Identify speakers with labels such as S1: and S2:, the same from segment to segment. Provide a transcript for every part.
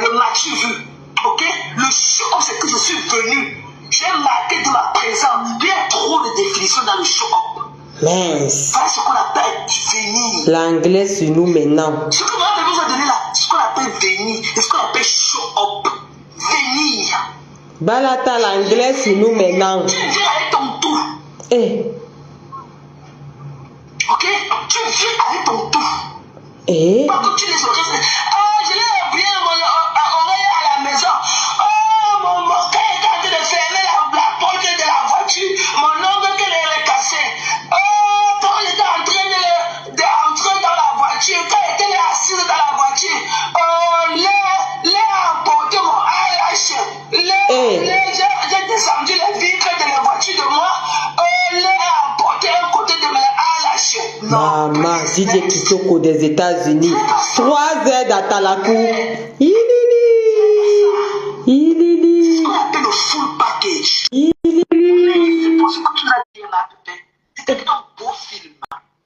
S1: le m'as-tu vu? Ok? Le show-up, c'est que je suis venu. J'ai marqué de ma présence. Il y a trop de définitions dans le show-up.
S2: Mince.
S1: Voilà ce qu'on appelle venir.
S2: L'anglais sur nous maintenant.
S1: Ce que vous avez donné là, c'est ce qu'on appelle venir. C'est ce qu'on appelle show-up. Venir.
S2: Balata, l'anglais sur nous maintenant.
S1: Tu viens avec ton tour.
S2: Eh.
S1: Ok? Tu viens avec ton tour.
S2: Eh.
S1: Pas que tu les oreilles. Ah, je l'ai oublié mon oreille à la maison. Oh, mon quand il est en train de fermer la porte de la voiture, mon ongle qui est cassé. Oh, quand il était en train d'entrer dans la voiture, quand il était assis dans la voiture, oh, l'air emporté mon eyelash. J'ai descendu les vitres de la voiture de moi. Oh, l'air emporté un côté de mes eyelashes.
S2: Maman, DJ Kitoko des États-Unis. 3 heures d'Atalakou. Ilili. Ilili.
S1: C'est ce qu'on appelle le full package.
S2: Ilili.
S1: C'est pour ce que tu l'as dit là, peut-être. C'était un beau film.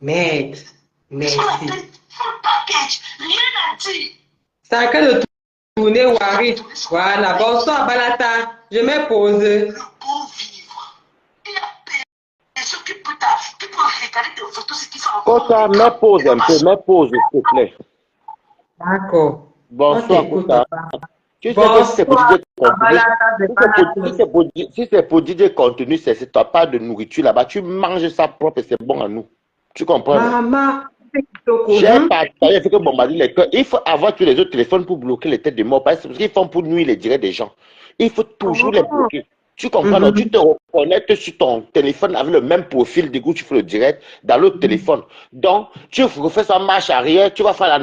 S2: Merde.
S1: C'est ce qu'on
S2: Merci.
S1: appelle full package. Rien à dire.
S2: C'est en train de tourner, Wari. Voilà. Bonsoir, Balata. Je me pose.
S1: Le bon vivre. Il y a personne qui peut regarder tes photos, ce qui sont encore.
S3: Kota, mets pause un peu, mets pause, s'il te plaît.
S2: D'accord.
S3: Bonsoir,
S2: On t'écoute,
S3: Kota.
S2: papa.
S3: Tu sais que si c'est pour DJ
S2: Balata, c'est pas la
S3: si c'est pour DJ contenu, c'est toi pas de nourriture là-bas. Tu manges ça propre et c'est bon à nous. Tu comprends?
S2: Maman.
S3: J'ai partagé avec Bombardie les cœurs. Il faut avoir tous les autres téléphones pour bloquer les têtes de mort. Parce qu'ils font pour nuire les directs des gens. Il faut toujours les bloquer. Tu comprends? Donc, tu te reconnectes sur ton téléphone avec le même profil. Du coup, tu fais le direct dans l'autre téléphone. Donc, tu refais ça en marche arrière. Tu vas faire la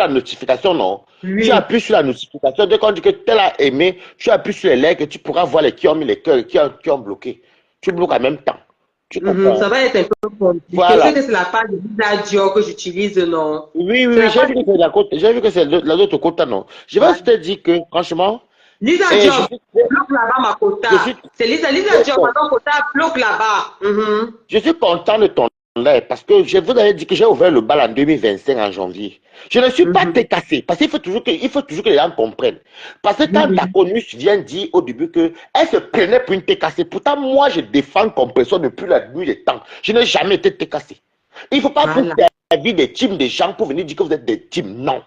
S3: notification, non?
S2: Oui.
S3: Tu appuies sur la notification. Dès qu'on dit que tel a aimé, tu appuies sur les likes et tu pourras voir les qui ont mis les cœurs et qui ont bloqué. Tu bloques en même temps. Tu comprends?
S2: Ça va être un peu compliqué.
S3: Voilà.
S2: C'est que c'est la page de Lisa Dior que j'utilise, non?
S3: Oui, j'ai vu que c'est la côte, j'ai vu que c'est la l'autre côté, non. Je vais juste te dire que, franchement,
S2: Lisa Dior, bloque là-bas ma quota. C'est Lisa Dior, ma quota, bloque là-bas.
S3: Je suis content de ton live parce que je vous avais dit que j'ai ouvert le bal en 2025 en janvier. Je ne suis pas cassé parce qu'il faut toujours que les gens comprennent. Parce que quand ta connue vient dire au début que elle se prenait pour une cassée, pourtant moi je défends compression depuis la nuit des temps. Je n'ai jamais été cassé. Il ne faut pas vous servir des teams des gens pour venir dire que vous êtes des teams. Non.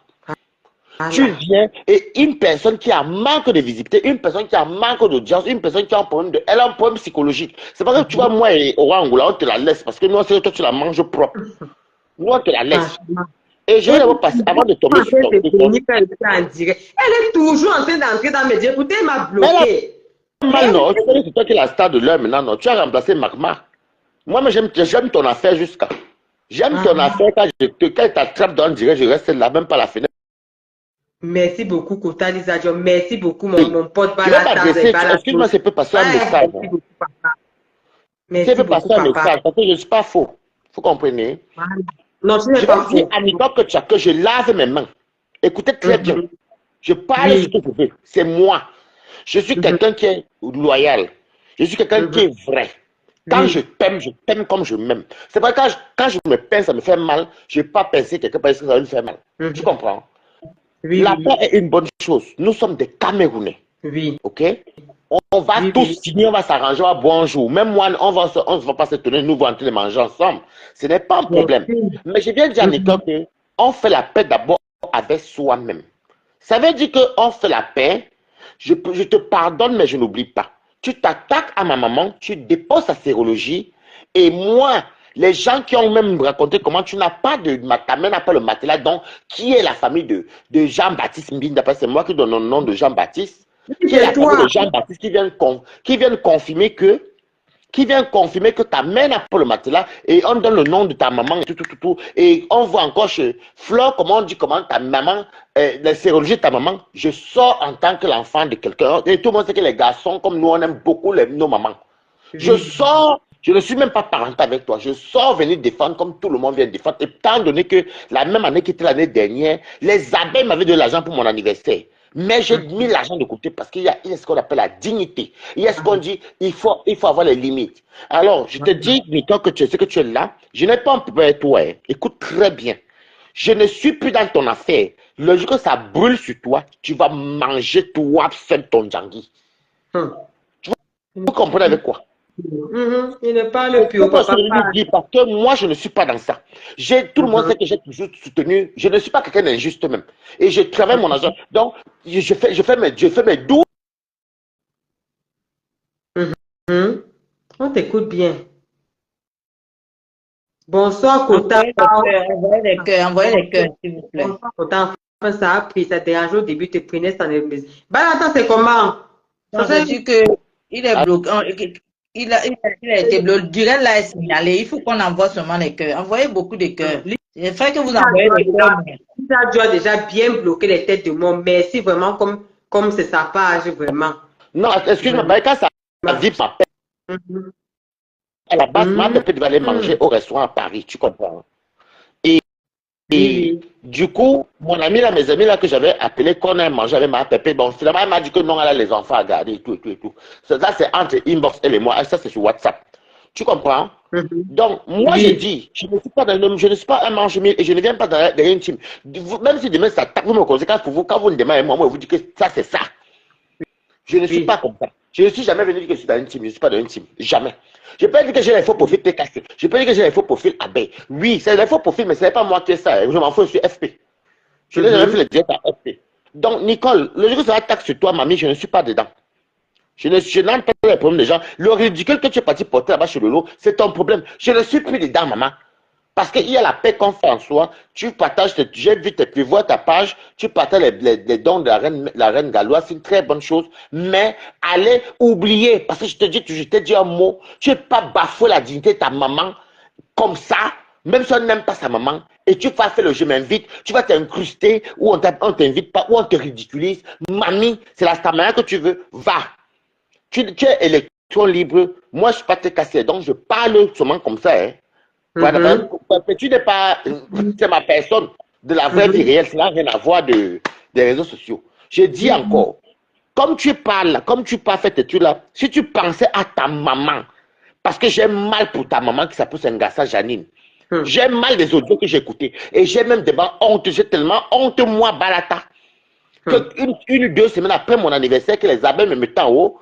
S3: Tu viens et une personne qui a manque de visibilité, une personne qui a manque d'audience, une personne qui a un problème elle a un problème psychologique. C'est pas que tu vois, moi et Orangoula, on te la laisse parce que nous, c'est toi, tu la manges propre. Nous, on te la laisse. Et je vais d'abord passer, avant de tomber sur ton
S2: elle est toujours en train d'entrer dans mes dieux. Écoutez, elle m'a bloqué.
S3: Non, c'est toi qui es la star de l'heure maintenant. Non. Tu as remplacé Magma. Moi, j'aime ton affaire jusqu'à. J'aime ton affaire quand elle t'attrape dans le direct, je reste là, même pas la fenêtre.
S2: Merci beaucoup, Kota Lisa Dior. Merci beaucoup, mon pote Balata.
S3: Excuse-moi, c'est peut passer un message.
S2: Merci beaucoup, papa.
S3: C'est peut passer un message parce que je ne suis pas faux. Vous comprenez?
S2: Non, je n'ai pas faux.
S3: Je dis à Nicole que je lave mes mains. Écoutez très bien. Je parle ce que je veux. C'est moi. Je suis quelqu'un qui est loyal. Je suis quelqu'un qui est vrai. Quand je t'aime comme je m'aime. C'est pas quand je me pince, ça me fait mal. Je ne vais pas pincer quelqu'un parce que ça va me faire mal. Tu comprends? La paix est une bonne chose. Nous sommes des Camerounais.
S2: Oui.
S3: Ok? On va tous signer, on va s'arranger, on va boire un jour. Même moi, on ne va pas se tenir, nous vont les manger ensemble. Ce n'est pas un problème. Mais je viens de dire à Nicole qu'on fait la paix d'abord avec soi-même. Ça veut dire qu'on fait la paix. Je te pardonne, mais je n'oublie pas. Tu t'attaques à ma maman, tu déposes sa sérologie. Et moi, les gens qui ont même raconté comment tu n'as pas ta mère n'a pas le matelas, donc qui est la famille de Jean-Baptiste Mbinda, c'est moi qui donne le nom de Jean-Baptiste, qui est la famille de Jean-Baptiste qui vient confirmer que ta mère n'a pas le matelas et on donne le nom de ta maman et tout. Et on voit encore chez Flore, comment ta maman, la sérologie de ta maman, je sors en tant que l'enfant de quelqu'un. Et tout le monde sait que les garçons, comme nous, on aime beaucoup nos mamans. Je sors. Je ne suis même pas parenté avec toi. Je sors venir défendre comme tout le monde vient défendre. Et étant donné que la même année qui était l'année dernière, les abeilles m'avaient donné l'argent pour mon anniversaire. Mais j'ai mis l'argent de côté parce qu'il y a ce qu'on appelle la dignité. Il y a ce qu'on dit, il faut avoir les limites. Alors, je te dis, Nicole, que tu sais que tu es là. Je n'ai pas un peu avec toi. Écoute très bien. Je ne suis plus dans ton affaire. Le jour que ça brûle sur toi, tu vas manger toi seul ton djangui. Vous comprenez avec quoi?
S2: Il ne parle plus au
S3: Parce
S2: papa.
S3: que moi, je ne suis pas dans ça. Tout le monde sait que j'ai toujours soutenu. Je ne suis pas quelqu'un d'injuste même. Et je travaille mon argent. Donc, je fais mes 12.
S2: On t'écoute bien. Bonsoir, Kota.
S4: Envoyez les cœurs, s'il vous plaît.
S2: Bonsoir, Kota. Enfin, ça a pris, ça dérange au début, tu prenais ça. Attends, c'est comment?
S4: Ça veut dire qu'il est bloqué. Il a été bloqué. Durant là est signalé. Il faut qu'on envoie seulement les cœurs. Envoyez beaucoup de cœurs. Il faut que vous envoyez les cœurs.
S2: Tu as déjà bien bloqué les têtes de mon merci vraiment comme c'est sa page, vraiment.
S3: Non, excuse-moi, quand ça vie m'appelle, à la base, ma pépé devait aller manger au restaurant à Paris, tu comprends? Et du coup, mon ami là, mes amis là que j'avais appelé, qu'on a mangé avec ma pépé, bon, finalement, elle m'a dit que non, elle a les enfants à garder et tout, et tout, et tout. Ça, c'est entre inbox elle et moi, et ça, c'est sur WhatsApp. Tu comprends? Donc, moi, je dis, je ne suis pas un mange-mille et je ne viens pas derrière une team. Même si demain ça tape, vous me connaissez, quand vous me demandez, moi, vous dites que ça, c'est ça. Je ne suis pas comme ça. Je ne suis jamais venu dire que je suis dans une team. Je ne suis pas dans une team. Jamais. Je peux dire que j'ai les faux profils TKC. Je peux dire que j'ai les faux profils AB. Oui, c'est les faux profils, mais ce n'est pas moi qui ai ça. Je m'en fous, je suis FP. Je n'ai jamais fait le direct à FP. Donc, Nicole, le jour que ça attaque sur toi, mamie, je ne suis pas dedans. Je n'aime pas les problèmes des gens. Le ridicule que tu es parti porter là-bas chez Lolo, c'est ton problème. Je ne suis plus dedans, maman. Parce qu'il y a la paix qu'on fait en soi. Tu partages, j'ai vu tu vois ta page, tu partages les dons de la reine galloise, c'est une très bonne chose. Mais allez oublier, parce que je t'ai dit un mot, tu n'es pas bafoué la dignité de ta maman comme ça, même si on n'aime pas sa maman, et tu vas faire le je m'invite, tu vas t'incruster, ou on t'invite pas, ou on te ridiculise. Mamie, c'est la manière que tu veux, va. Tu es électron libre, moi je ne suis pas te casser, donc je parle seulement comme ça, hein. Tu n'es pas, c'est ma personne de la vraie vie réelle, cela n'a rien à voir des réseaux sociaux. Je dis encore, comme tu parles, comme tu parles, tes trucs là, si tu pensais à ta maman, parce que j'ai mal pour ta maman qui s'appelle Sengassa Janine, j'ai mal des audios que j'ai écoutés, et j'ai même des honte, j'ai tellement honte, moi, Balata, que une ou 2 semaines après mon anniversaire, que les abeilles me mettent en haut,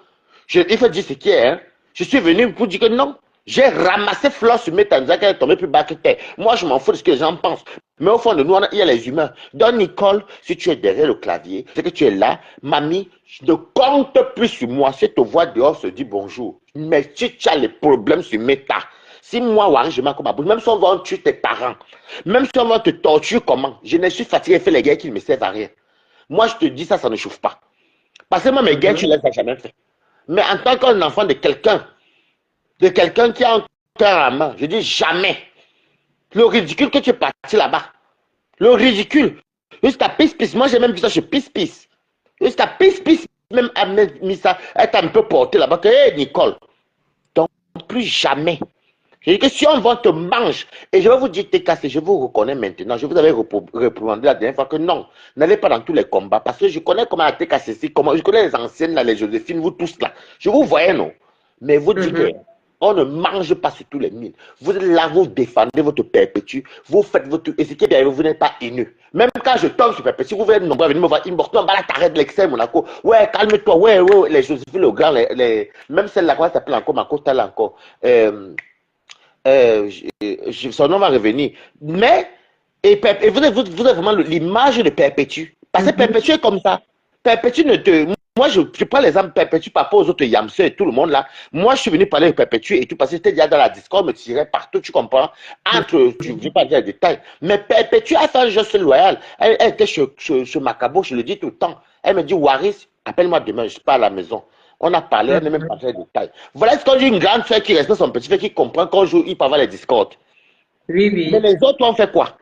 S3: il faut dire ce qui est, hein, je suis venu pour dire que non. J'ai ramassé Flore sur mes tanzans qu'elle est tombée plus bas que terre. Moi, je m'en fous de ce que les gens pensent. Mais au fond de nous, il y a les humains. Donc, Nicole, si tu es derrière le clavier, c'est que tu es là. Mamie, ne compte plus sur moi. Si tu te vois dehors, se dit bonjour. Mais si tu as les problèmes sur mes tas, si moi, Wari, je m'en comme même si on va tuer tes parents, même si on va te torturer comment, je ne suis fatigué de faire les guerres qui ne me servent à rien. Moi, je te dis ça, ça ne chauffe pas. Parce que moi, mes guerres, tu ne les as jamais fait. Mais en tant qu'enfant de quelqu'un qui a un cœur à main, je dis jamais. Le ridicule que tu es parti là-bas. Le ridicule. Jusqu'à Pis-Pis. Moi, j'ai même vu ça chez Pis-Pis. Jusqu'à Pis-Pis, même a mis ça, elle t'a un peu porté là-bas. Hé, Nicole. Donc, plus jamais. Je dis que si on va te mange, et je vais vous dire, t'es cassé, je vous reconnais maintenant. Je vous avais réprimandé la dernière fois que non, n'allez pas dans tous les combats. Parce que je connais comment t'es cassé, comment, je connais les anciennes, là, les Joséphine, vous tous là. Je vous voyais, non. Mais vous dites que on ne mange pas sur tous les mines. Vous êtes là, vous défendez votre perpétue, vous faites votre... Et ce qui est bien, vous n'êtes pas haineux. Même quand je tombe sur perpétue, vous venez nombreux venir me voir, important, bah là, t'arrêtes l'excès, Monaco. Ouais, calme-toi, ouais, les Joséphine, le grand, même celle-là, comment ça s'appelle encore, ma côte là encore. Son nom va revenir. Mais, et vous êtes vraiment l'image de perpétue. Parce que perpétue est comme ça. Perpétue ne te... Moi, je prends l'exemple Perpétue par rapport aux autres Yamseux et tout le monde là. Moi, je suis venu parler de Perpétue et tout parce que j'étais déjà dans la Discord, me tirait partout, tu comprends? Je ne vais pas dire les détails. Mais Perpétue a fait un geste loyal. Elle était chez Macabo, je le dis tout le temps. Elle me dit, Waris, appelle-moi demain, je ne suis pas à la maison. On a parlé, elle n'a même pas fait de détails. Voilà ce qu'on dit, une grande soeur qui respecte son petit frère, qui comprend qu'on joue, il peut avoir les Discord.
S2: Oui.
S3: Mais les autres ont fait quoi?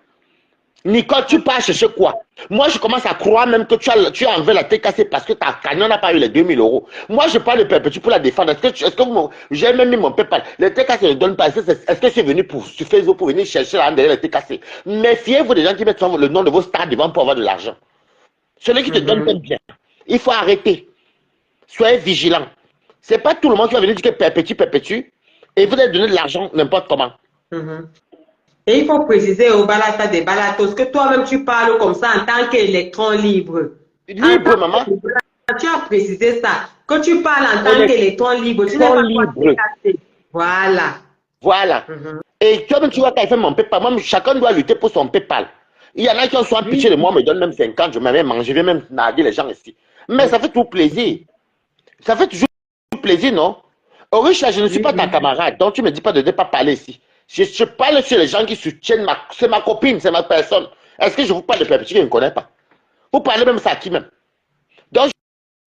S3: Nicole, tu pars chercher quoi? Moi, je commence à croire même que tu as enlevé la tête cassée parce que ta cagnon n'a pas eu les 2000 euros. Moi, je parle de Perpétue pour la défendre. Est-ce que j'ai même mis mon PayPal? Les têtes cassées ne donnent pas. Est-ce que c'est venu sur Facebook pour venir chercher la derrière les têtes cassées? Méfiez-vous des gens qui mettent le nom de vos stars devant pour avoir de l'argent. Celui qui te donne bien. Il faut arrêter. Soyez vigilants. Ce n'est pas tout le monde qui va venir dire que Perpétue, et vous allez donner de l'argent n'importe comment.
S2: Et il faut préciser au Balata des Balatos que toi-même tu parles comme ça en tant qu'électron libre.
S3: Libre, maman.
S2: Tu as précisé ça. Que tu parles en tant qu'électron libre, tu n'es pas
S3: libre.
S2: Voilà.
S3: Voilà. Et toi-même, tu vois, quand il fait mon PayPal, moi, chacun doit lutter pour son PayPal. Il y en a qui ont soin pitié de moi, me donnent même 50, je m'avais mangé, je vais même narguer les gens ici. Mais ça fait toujours plaisir. Ça fait toujours plaisir, non? Au riche, là, je ne suis pas ta camarade, donc tu ne me dis pas de ne pas parler ici. Je parle sur les gens qui soutiennent c'est ma copine, c'est ma personne. Est-ce que je vous parle de perpétuité que je ne connais pas? Vous parlez même ça à qui même? Donc,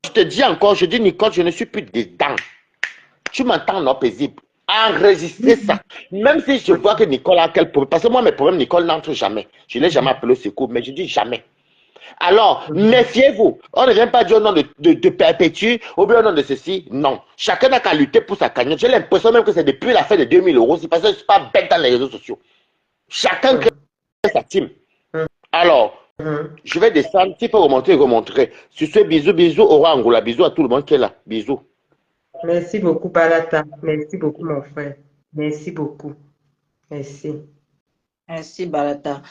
S3: je te dis encore, je dis Nicole, je ne suis plus dedans. Tu m'entends, non, paisible? Enregistrer ça. Même si je vois que Nicole a quel problème. Parce que moi, mes problèmes, Nicole n'entre jamais. Je ne l'ai jamais appelé au secours, mais je dis jamais. Alors, méfiez-vous. On ne vient pas dire au nom de perpétue ou bien au nom de ceci. Non. Chacun n'a qu'à lutter pour sa cagnotte. J'ai l'impression même que c'est depuis la fin de 2000 euros. C'est parce que je ne suis pas bête dans les réseaux sociaux. Chacun crée sa team. Alors, je vais descendre. S'il faut remonter, je remonterai. Sur ce, bisous, bisous. Aura Angola. Bisous à tout le monde qui est là. Bisous.
S2: Merci beaucoup, Balata. Merci beaucoup, mon frère. Merci beaucoup. Merci.
S4: Merci, Balata.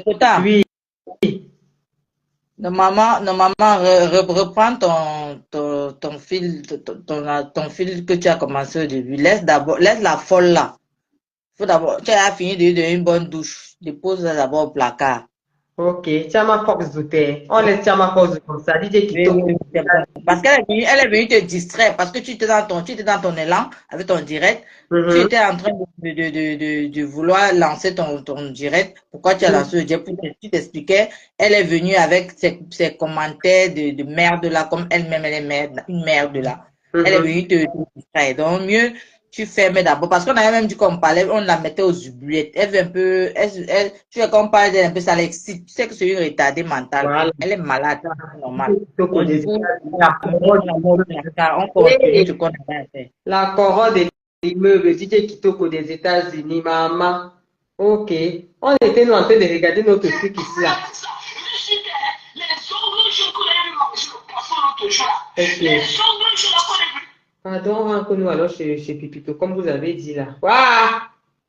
S4: Kota,
S2: Oui.
S4: normalement, reprends ton fil, ton fil que tu as commencé au début. Laisse la folle là. Faut d'abord, tu as fini de donner une bonne douche. Dépose-la d'abord au placard.
S2: Ok, Chama Fox doutait. On laisse Chama Fox comme ça. DJ Kito.
S4: Parce qu'elle est venue te distraire. Parce que tu étais dans ton élan avec ton direct. Tu étais en train de vouloir lancer ton direct. Pourquoi tu as lancé le direct? Tu t'expliquais. Elle est venue avec ses commentaires de merde là, comme elle-même, elle est une merde là. Elle est venue te distraire. Donc, mieux, tu fermais d'abord. Parce qu'on avait même dit qu'on parlait, on la mettait aux oubliettes. Elle veut un peu, tu vois qu'on parle d'elle un peu, ça l'excite. Tu sais que c'est une retardée mentale. Voilà. Elle est malade, c'est normal. Donc, du coup, on continue ce qu'on avait à faire.
S2: La corolle de l'immeuble, DJ Kitoko des États-Unis, maman. Ok. On était nous en train de regarder notre truc ici là.
S1: Les ongles, je connais manger le poisson l'autre jour là. Les ongles, je la connais plus.
S2: Pardon, on rentre nous alors chez Pipito, comme vous avez dit là. Waouh!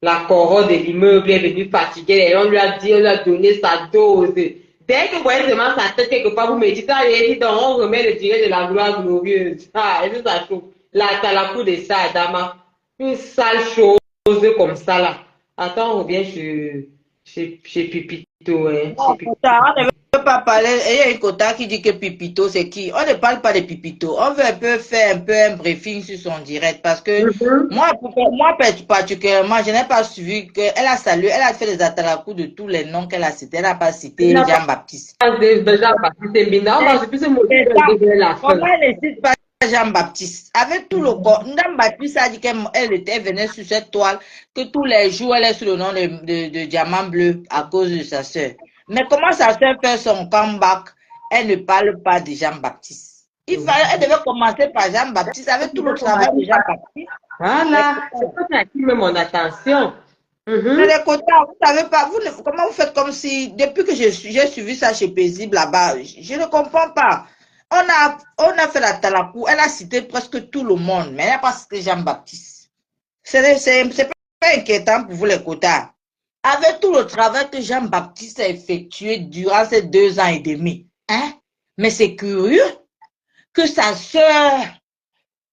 S2: La corolle de l'immeuble est venue fatiguer et on lui a donné sa dose. Dès que vous voyez seulement sa tête quelque part, vous méditez, allez, donc on remet le direct de la gloire glorieuse. Ah, et ça chauffe. Là, t'as la cour de ça, Adama. Une sale chose comme ça là. Attends, on revient chez Pipito. Hein.
S4: On ne veut pas parler. Il y a une quota qui dit que Pipito, c'est qui? On ne parle pas de Pipito. On veut faire un peu un briefing sur son direct parce que moi, particulièrement, je n'ai pas suivi qu'elle a salué, elle a fait des atalakou de tous les noms qu'elle a cités. Elle n'a pas cité Jean-Baptiste.
S2: Jean-Baptiste,
S4: comment elle ne cite pas Jean-Baptiste? Avec tout le corps, Jean-Baptiste a dit qu'elle venait sur cette toile, que tous les jours, elle est sous le nom de Diamant Bleu à cause de sa soeur. Mais comment sa soeur fait son comeback? Elle ne parle pas de Jean-Baptiste. Elle devait commencer par Jean-Baptiste avec tout le travail de Jean-Baptiste.
S2: Voilà, c'est pas ça qui met mon attention.
S4: Mais les quotas, vous savez pas, comment vous faites comme si, depuis que j'ai suivi ça chez Paisible là-bas, je ne comprends pas. On a fait la talakou, elle a cité presque tout le monde, mais elle n'a pas cité Jean-Baptiste. C'est pas inquiétant pour vous les quotas. Avec tout le travail que Jean-Baptiste a effectué durant ces 2 ans et demi, hein? Mais c'est curieux que sa sœur,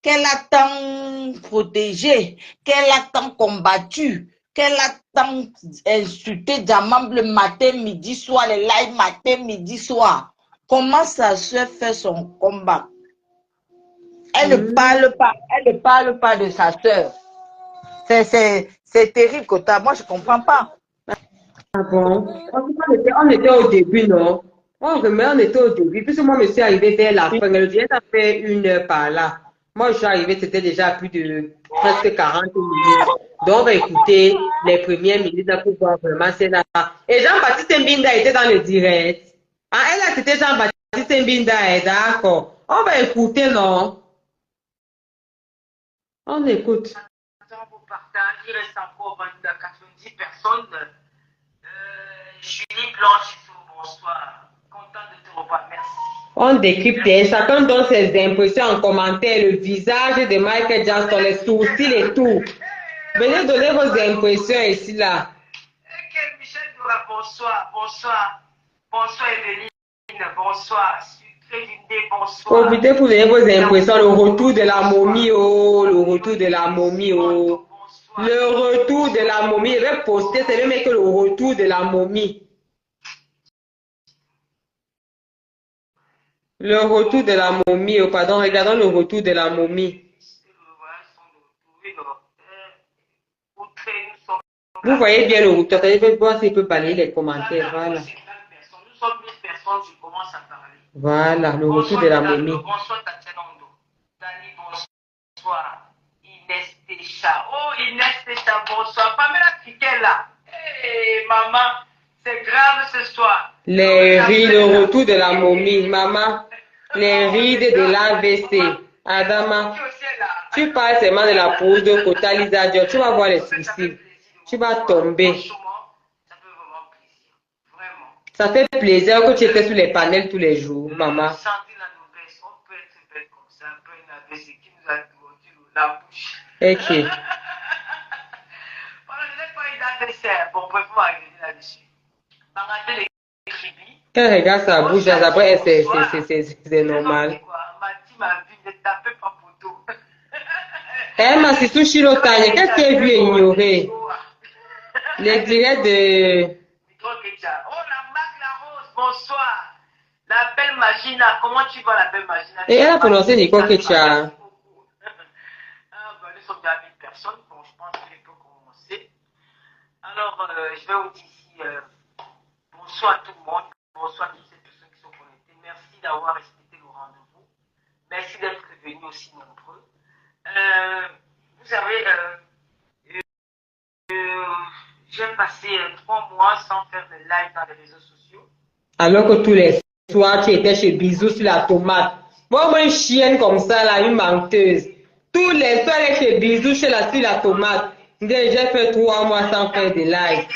S4: qu'elle a tant protégée, qu'elle a tant combattu, qu'elle a tant insulté Diamant le matin, midi, soir, les lives matin, midi, soir. Comment sa soeur fait son combat? Elle ne parle pas de sa soeur. C'est terrible, Kota. Moi, je ne comprends pas.
S2: Ah bon? On était au début, non? On était au début. Puisque moi, je suis arrivé vers la fin. Le direct a fait 1 heure par là. Moi, je suis arrivé, c'était déjà plus de presque 40 minutes. Donc, on va écouter les premières minutes pour voir vraiment c'est là. Et Jean-Baptiste Mbinda était dans le direct. Ah, elle a cité Jean-Baptiste Mbinda, d'accord. On va écouter, non? On écoute.
S1: Il reste encore 90 personnes. Julie Blanche, bonsoir. Content de te revoir, merci.
S2: On décrypte, chacun donne ses impressions en commentaire, le visage de Michael Jackson, les sourcils et tout. Venez donner vos impressions ici, là.
S1: bonsoir, bonsoir. Bonsoir Evelyne, bonsoir. Sucré du nez, bonsoir.
S2: Profitez pour donner vos impressions. Le retour de la momie, oh. Le retour de la momie, oh. Le retour de la momie. Je vais poster, c'est même que le retour de la momie. Le retour de la momie, oh, pardon, regardons le retour de la momie. Vous voyez bien le retour. Je vais voir s'il peut balayer les commentaires. Voilà.
S1: Nous sommes 1000 personnes, je commence à parler.
S2: Voilà, le retour de la momie.
S1: Bonsoir Tatiana Ondo. Dani, bonsoir. Inès Técha. Oh, Inès Técha, bonsoir. Pamela Piquet là. Hey, maman, c'est grave ce soir.
S2: Les rides, le retour de la momie, maman. Les rides de l'AVC. Adama, tu parles seulement de la pose de Kota Lisa Dior. Tu vas voir les suicides. Tu vas tomber. Ça fait plaisir que tu étais sur les panels tous les jours, maman. Ok. Quand regarde sa bouche, après c'est normal. Eh, ma c'est Sushi Lotagne, qu'est-ce qu'elle veut ignorer? Les directs de...
S1: Oh, la marque La Rose, bonsoir. La belle Magina, comment tu vas la belle Magina?
S2: Et elle a prononcé Nicole Ketcha.
S1: Nous sommes déjà 1000 personnes, bon, je pense qu'il peut commencer. Alors, je vais vous dire ici, bonsoir à tout le monde, bonsoir à toutes ces personnes qui sont connectées. Merci d'avoir respecté le rendez-vous. Merci d'être venus aussi nombreux. Vous savez, j'ai passé 3 mois sans faire de live dans les réseaux sociaux.
S2: Alors que tous les soirs, tu étais chez Bisous sur la tomate. Moi, une chienne comme ça, là, une menteuse. Tous les soirs, elle est chez Bisous sur la tomate. J'ai fait 3 mois sans faire de live.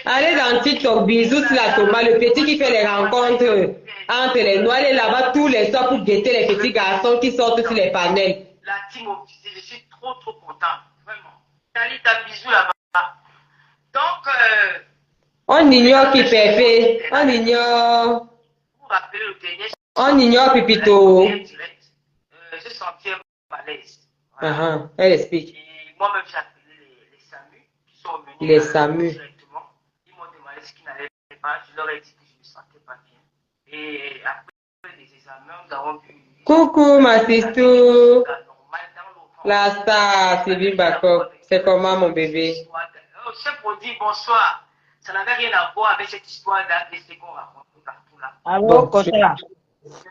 S2: Allez dans TikTok, Bisous sur la tomate, le petit qui fait les rencontres entre les noirs, elle est là-bas tous les soirs pour guetter les petits garçons qui sortent sur les panels.
S1: La team officielle, je suis trop content, vraiment. Talita, bisous là-bas. Donc,
S2: on ignore qui fait, on ignore.
S1: Vous rappelez le dernier.
S2: On ignore Pipito.
S1: J'ai senti un malaise.
S2: Voilà. Elle explique.
S1: Et moi-même, j'ai appelé les SAMU qui sont venus.
S2: Les SAMU.
S1: Directement. Ils m'ont demandé ce qui n'allait pas. Je leur ai dit que je ne me sentais pas bien. Et après les examens, nous avons vu.
S2: Coucou ma sister. La star, Sylvie Bakov. C'est comment mon bébé?
S1: Chef Rodi, bonsoir. Ça n'avait rien à voir avec cette histoire d'AVC qu'on raconte partout là.
S4: Alors,
S2: Bon,
S4: Kota,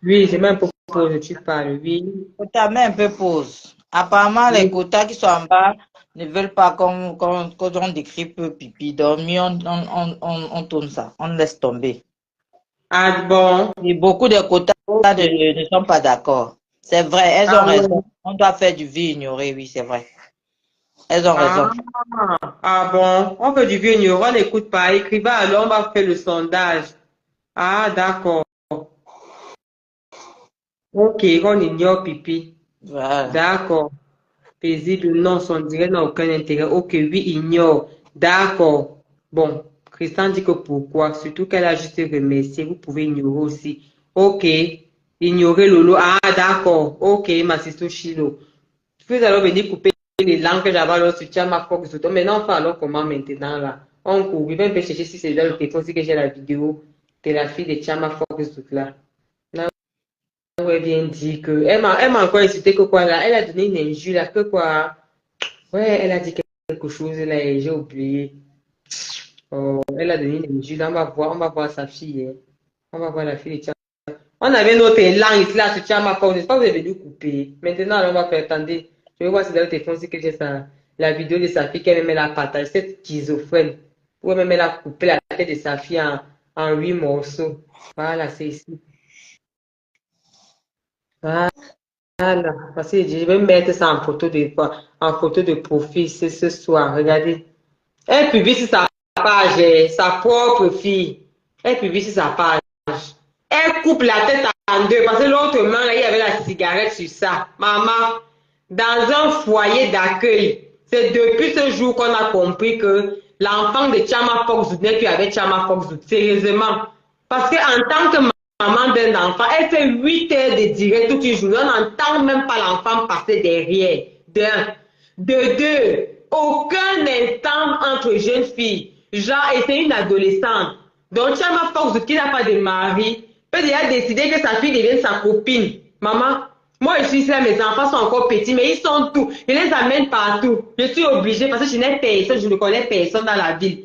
S2: Oui, c'est même pour que tu parles, oui.
S4: Kota, mets un peu pause. Apparemment, les quotas qui sont en bas ne veulent pas qu'on décrit peu pipi. Donc, mieux on tourne ça. On laisse tomber.
S2: Ah bon?
S4: Et beaucoup de quotas ne sont pas d'accord. C'est vrai, elles ont raison. On doit faire du vie ignoré, oui, c'est vrai. Elles ont raison.
S2: Ah bon? On fait du vieux ignorant, on n'écoute pas. Écrivez alors, on va faire le sondage. Ah, d'accord. Ok, on ignore pipi.
S4: Voilà.
S2: D'accord. Paisible, non, son direct n'a aucun intérêt. Ok, oui, ignore. D'accord. Bon, Christian dit que pourquoi? Surtout qu'elle a juste remercié. Vous pouvez ignorer aussi. Ok. Ignorer Lolo. Ah, d'accord. Ok, ma sister Chilo. Vous allez venir couper les langues que j'avais alors sur Chama Fox. Maintenant, on fait alors comment maintenant là? On court. Il va me faire chercher si c'est dans le téléphone, si que j'ai la vidéo de la fille de Chama Fox là. Là, où elle vient dire que. Elle m'a encore insulté que quoi là? Elle a donné une injure là, que quoi? Ouais, elle a dit quelque chose là et j'ai oublié. Oh, elle a donné une injure là, on va voir sa fille. Hein. On va voir la fille de Chama. On avait notre langue ici là sur Chama Fox. Je sais pas vous avez dû couper. Maintenant, on va faire. Attendez. Je vais voir si dans le téléphone, si que j'ai la vidéo de sa fille qu'elle-même a partagée, cette schizophrène. Ou même elle a coupé la tête de sa fille en 8 morceaux. Voilà, c'est ici. Voilà. Parce que je vais mettre ça en photo de profil ce soir. Regardez. Elle publie sur sa page, sa propre fille. Elle publie sur sa page. Elle coupe la tête en deux parce que l'autre main, là, il y avait la cigarette sur ça. Maman. Dans un foyer d'accueil. C'est depuis ce jour qu'on a compris que l'enfant de Chama Foxwood n'est qu'avec Chama Foxwood, sérieusement. Parce qu'en tant que maman d'un enfant, elle fait 8 heures de direct toute une journée, on n'entend même pas l'enfant passer derrière. D'un. De deux, aucun instant entre jeunes filles. Genre, et c'est une adolescente. Donc, Chama Foxwood, qui n'a pas de mari, peut déjà décider que sa fille devienne sa copine. Maman, moi je suis là, mes enfants sont encore petits, mais ils sont tout. Je les amène partout. Je suis obligée parce que je n'ai personne, je ne connais personne dans la ville.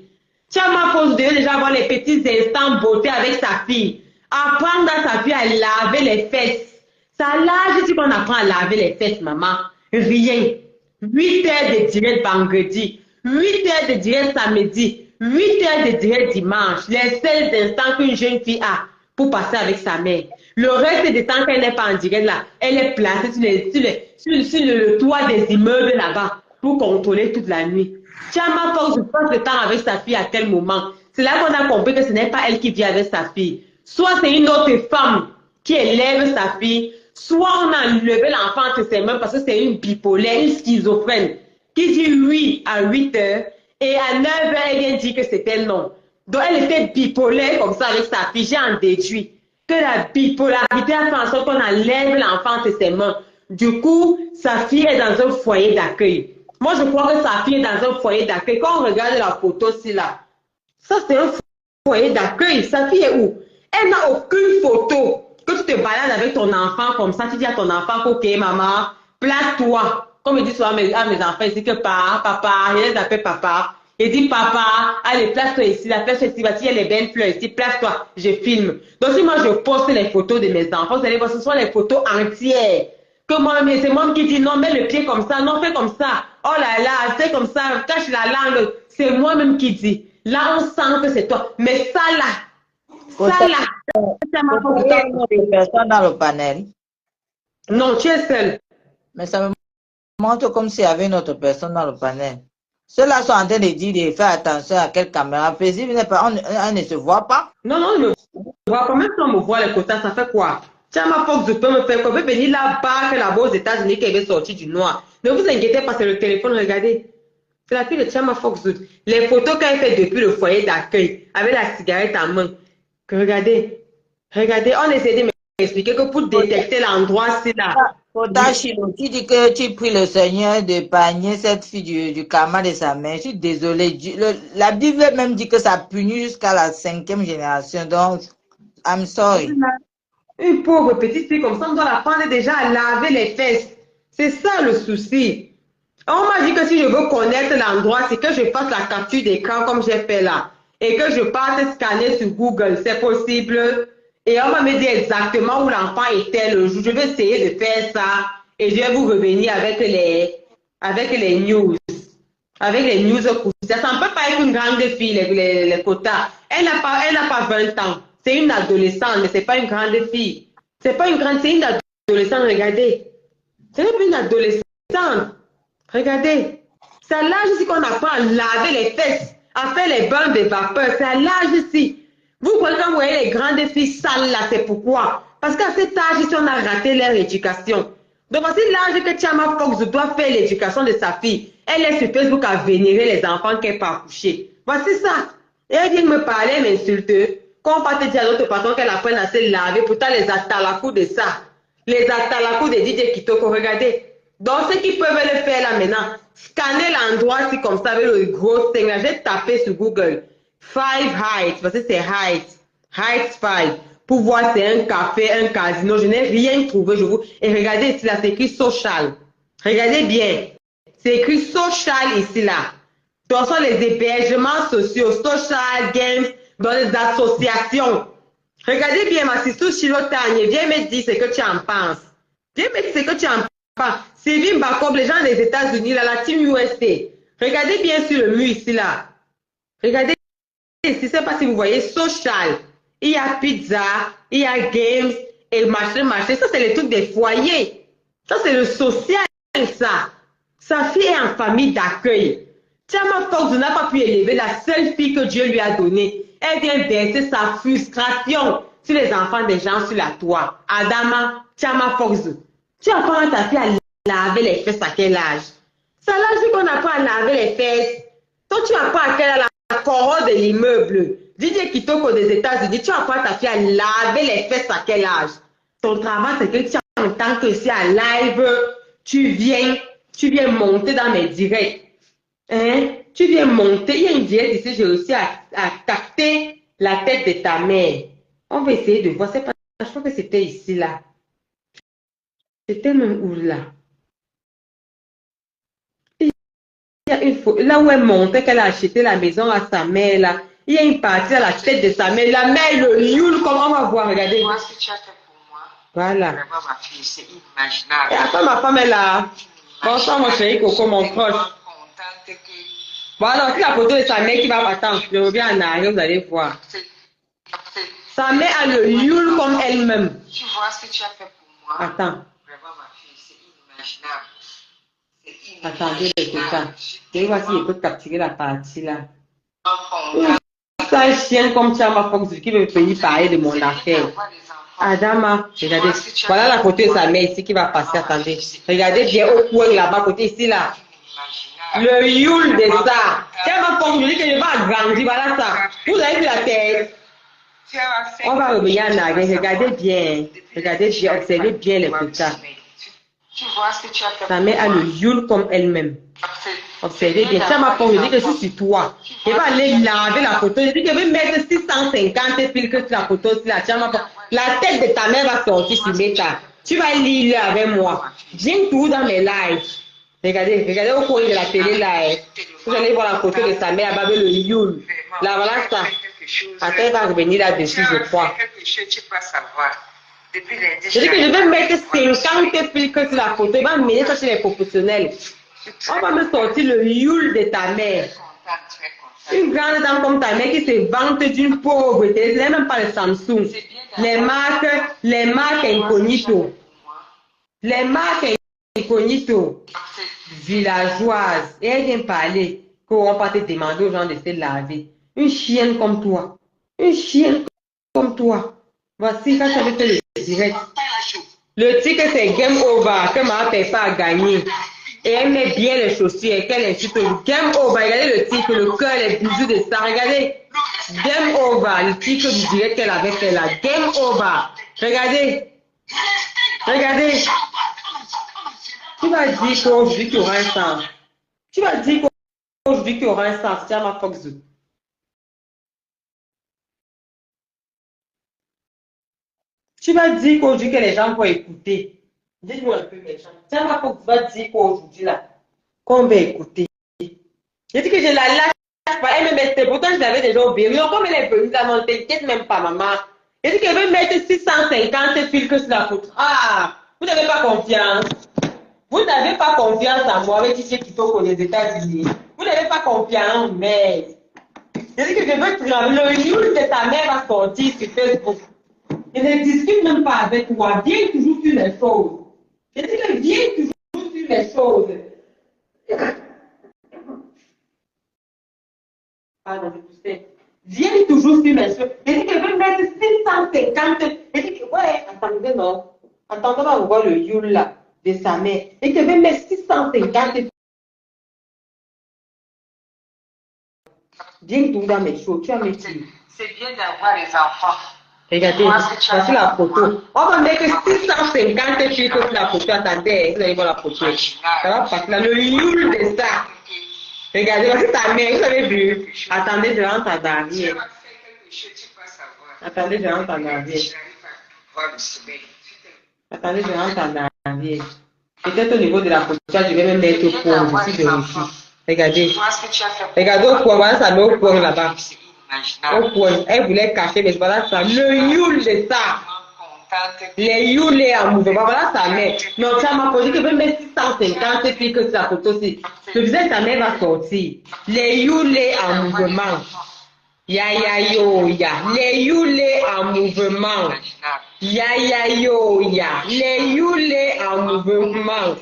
S2: Chama Foxwood devait déjà avoir les petits instants beauté avec sa fille. Apprendre à sa fille à laver les fesses. Ça l'âge si qu'on apprend à laver les fesses, maman. Rien. 8 heures de direct vendredi, 8 heures de direct samedi, 8 heures de direct dimanche. Les seuls instants qu'une jeune fille a pour passer avec sa mère. Le reste du temps qu'elle n'est pas en direct là, elle est placée sur le toit des immeubles là-bas pour contrôler toute la nuit. Chama Foxwood passe le temps avec sa fille à quel moment? C'est là qu'on a compris que ce n'est pas elle qui vit avec sa fille. Soit c'est une autre femme qui élève sa fille, soit on a enlevé l'enfant entre ses mains parce que c'est une bipolaire, une schizophrène, qui dit oui à 8 heures et à 9 heures, elle vient dire que c'était non. Donc elle était bipolaire comme ça avec sa fille. J'ai en déduit que la bipolarité a fait en sorte qu'on enlève l'enfant de ses mains. Du coup, sa fille est dans un foyer d'accueil. Moi, je crois que sa fille est dans un foyer d'accueil. Quand on regarde la photo ci là, ça c'est un foyer d'accueil. Sa fille est où? Elle n'a aucune photo. Que tu te balades avec ton enfant comme ça, tu dis à ton enfant, ok maman, place-toi. Comme je dis souvent à mes enfants ici que papa, je les appelle papa. Il dit papa, allez, place-toi ici, la place ici, il y a les belles fleurs ici, place-toi, je filme. Donc si moi je poste les photos de mes enfants, vous allez voir, ce sont les photos entières. Que moi, c'est moi qui dis non, mets le pied comme ça, non, fais comme ça. Oh là là, fais comme ça, cache la langue. C'est moi-même qui dis. Là, on sent que c'est toi. Mais ça là, ça là, ça m'a
S4: Il y a une autre personne dans le panel.
S2: non, tu es seul.
S4: Mais ça me montre comme s'il y avait une autre personne dans le panel. Ceux-là sont en train de dire de faire attention à quelle caméra. Paisible n'est pas, on ne se voit pas.
S2: Non, non, je me vois pas. Même si on me voit les quotas, ça fait quoi? Chama Foxwood peut me faire quoi? Peut venir là-bas, que là-bas aux États-Unis, qu'elle veut sortir du noir. Ne vous inquiétez pas, c'est le téléphone, regardez. C'est la fille de Chama Foxwood. Les photos qu'elle fait depuis le foyer d'accueil, avec la cigarette en main. Que regardez, regardez, on essaie de m'expliquer que pour détecter l'endroit, c'est là.
S4: Tu dis que tu pries le Seigneur d'épargner cette fille du karma de sa mère. Je suis désolée. La Bible même dit que ça punit jusqu'à la 5e génération. Donc, I'm sorry.
S2: Une pauvre petite fille comme ça, on doit l'apprendre déjà à laver les fesses. C'est ça le souci. On m'a dit que si je veux connaître l'endroit, c'est que je fasse la capture d'écran comme j'ai fait là. Et que je parte scanner sur Google. C'est possible. Et on va me dire exactement où l'enfant était le jour. Je vais essayer de faire ça. Et je vais vous revenir avec les news. Avec les news croustillantes. Ça ne peut pas être une grande fille, les quotas. Elle n'a pas 20 ans. C'est une adolescente, mais ce n'est pas une grande fille. C'est pas une grande, c'est une adolescente, regardez. Ce n'est pas une adolescente. Regardez. C'est à l'âge ici qu'on apprend à laver les fesses, à faire les bains de vapeur. C'est à l'âge ici. Vous voyez quand vous voyez les grandes filles sales là, c'est pourquoi? Parce qu'à cet âge ici, on a raté leur éducation. Donc voici l'âge que Chama Foxwood doit faire l'éducation de sa fille. Elle est sur Facebook à vénérer les enfants qu'elle n'a pas accouchés. Voici ça. Et elle vient me parler, elle m'insulte. Quand on va te dire à l'autre patron qu'elle apprenne à se laver, pourtant les atalakou de ça. Les atalakou de DJ Kitoko, regardez. Donc ceux qui peuvent le faire là maintenant, scanner l'endroit ici comme ça avec le gros signe. J'ai tapé sur Google. 5 Heights, parce que c'est Heights. Heights 5. Pour voir c'est un café, un casino. Je n'ai rien trouvé. Et regardez ici là, c'est écrit social. Regardez bien. C'est écrit social ici là. Ce sont les hébergements sociaux, social games, dans les associations. Regardez bien ma sister Chilotagne. Viens me dire ce que tu en penses. Viens me dire ce que tu en penses. Sylvie Bacob, les gens des États-Unis, là, la team USA. Regardez bien sur le mur ici là. Regardez. Je ne sais pas si vous voyez, social. Il y a pizza, il y a games, et marché. Ça, c'est les trucs des foyers. Ça, c'est le social, ça. Sa fille est en famille d'accueil. Chama Foxwood n'a pas pu élever la seule fille que Dieu lui a donnée. Elle vient verser sa frustration sur les enfants des gens sur la toit. Adama, Chama Foxwood. Tu apprends à ta fille à laver les fesses à quel âge? C'est à l'âge qu'on apprend à laver les fesses. Toi, tu apprends qu'elle a la corolle de l'immeuble. Didier Kitoko des États-Unis, tu apprends ta fille à laver les fesses à quel âge? Ton travail, c'est que tu en tant que si à live, tu viens monter dans mes directs. Hein? Tu viens monter. Il y a une direct ici, j'ai réussi à capter la tête de ta mère. On va essayer de voir. Pas, je crois que c'était ici, là. C'était même où, là? Il y a une fois, là où elle montait, qu'elle a acheté la maison à sa mère, là. Il y a une partie à la tête de sa mère. La mère, le youl, comment on va voir, regardez.
S1: Moi, ce que tu as fait pour moi,
S2: Voilà.
S1: vraiment, ma fille, c'est inimaginable.
S2: Et après, ma femme est là. Bonsoir, mon chéri Coco, mon proche.
S1: Contente que
S2: Voilà, c'est la photo de sa mère qui va attendre. Je reviens en arrière, vous allez voir. Sa mère a le youl comme elle-même.
S1: tu vois ce que tu as fait pour moi.
S2: Attends.
S1: Vraiment, ma fille, c'est inimaginable. C'est
S2: Attendez,
S1: inimaginable.
S2: je vais voir si je peux capturer la partie là.
S1: Contente.
S2: C'est un chien comme Chama Fox qui veut venir parler de mon affaire. Adama, regardez. Voilà la photo de sa mère ici qui va passer. Attendez. Regardez bien au coin là-bas, côté ici là. Le youl de ça. Chama Fox, je dis que je vais agrandir. Voilà ça. Vous avez vu la tête? On va revenir en arrière. Regardez bien. Regardez bien. Observez bien les photos.
S1: Tu vois ce que tu as fait.
S2: Sa mère a le youl comme elle-même. Observez bien. Ça m'a pas dit que je suis sur toi. Je vais aller laver la photo. Je dis que je vais mettre 650 filtres sur la photo. La tête de ta mère va sortir sur Meta. Tu vas lire avec moi. Viens tout dans mes lives. Regardez au coin de la télé là. Vous allez voir la photo de sa mère avec le youl. Là, voilà ça. Après, elle va revenir là-dessus, je crois. Je dis que je vais mettre 50 filtres sur la photo. Il va me mettre ça chez les professionnels. On va me sortir le youl de ta mère. Une grande dame comme ta mère qui se vante d'une pauvreté. Ce n'est même pas le Samsung. Les marques incognito. Les marques incognito. Villageoises. Et elle vient parler qu'on va pas te demander aux gens de se laver. Une chienne comme toi. Une chienne comme toi. Voici quand tu avais fait le direct. Le titre c'est game over. Que ma mère pas à gagner. Et elle met bien les chaussures et qu'elle insulte le game over. Regardez le titre, le cœur, les bijoux de ça. Regardez. Game over. Le titre du direct qu'elle avait fait là. Game over. Regardez. Regardez. Tu vas dire qu'aujourd'hui qu'il y aura un sens. Tu vas dire qu'aujourd'hui qu'il y aura un sens. Tiens ma Fox. Tu vas dire qu'aujourd'hui que les gens vont écouter. Dites-moi un peu, mes gens. Tiens, ma Fox va dire qu'aujourd'hui, là, qu'on va écouter. J'ai dit que je la lâche pas. Elle me mettait, pourtant je l'avais déjà oublié. Comme elle est venue là, non, t'inquiète même pas, maman. J'ai dit qu'elle veut mettre 650 filtres sur la photo. Ah, vous n'avez pas confiance. Vous n'avez pas confiance en moi avec qui Kitoko les États-Unis. Vous n'avez pas confiance, mais. J'ai dit que je veux que le youl de ta mère va sortir sur Facebook. Je ne discute même pas avec toi. Viens toujours sur les choses. Je dis que viens toujours sur les choses. Pardon, je poussais. Viens toujours sur mes choses. Je dis que je vais mettre 650. Je dis que, ouais, attendez, non. Attendez, on va voir le youl là, de sa mère. Et que je vais mettre 650. Viens tout dans mes choses. Tu as mes filles.
S1: C'est bien d'avoir les enfants.
S2: Regardez, voici la photo. On va mettre 650 filtres sur la photo. Attendez, vous allez voir la photo. Ça va passer là. Le youl de ça. Regardez, voici ta mère. Vous avez vu? Attendez, je rentre en arrière. Attendez, je rentre en arrière. Attendez, je rentre en arrière. Peut-être au niveau de la photo, je vais même mettre au point. Je suis vérifié. Regardez. Regardez au point. Voilà, ça met au point là-bas. Au point. Elle voulait cacher, mais voilà ça. Le youl de ça. Les youlés en mouvement. Voilà sa mère. Non, tu m'as posé que je vais mettre 650 filles que sur la photo aussi. Le visage de ta mère va sortir. Les youlés en mouvement. Ya ya yo ya. Les youlés en mouvement. Ya ya yo ya. Les youlés en mouvement.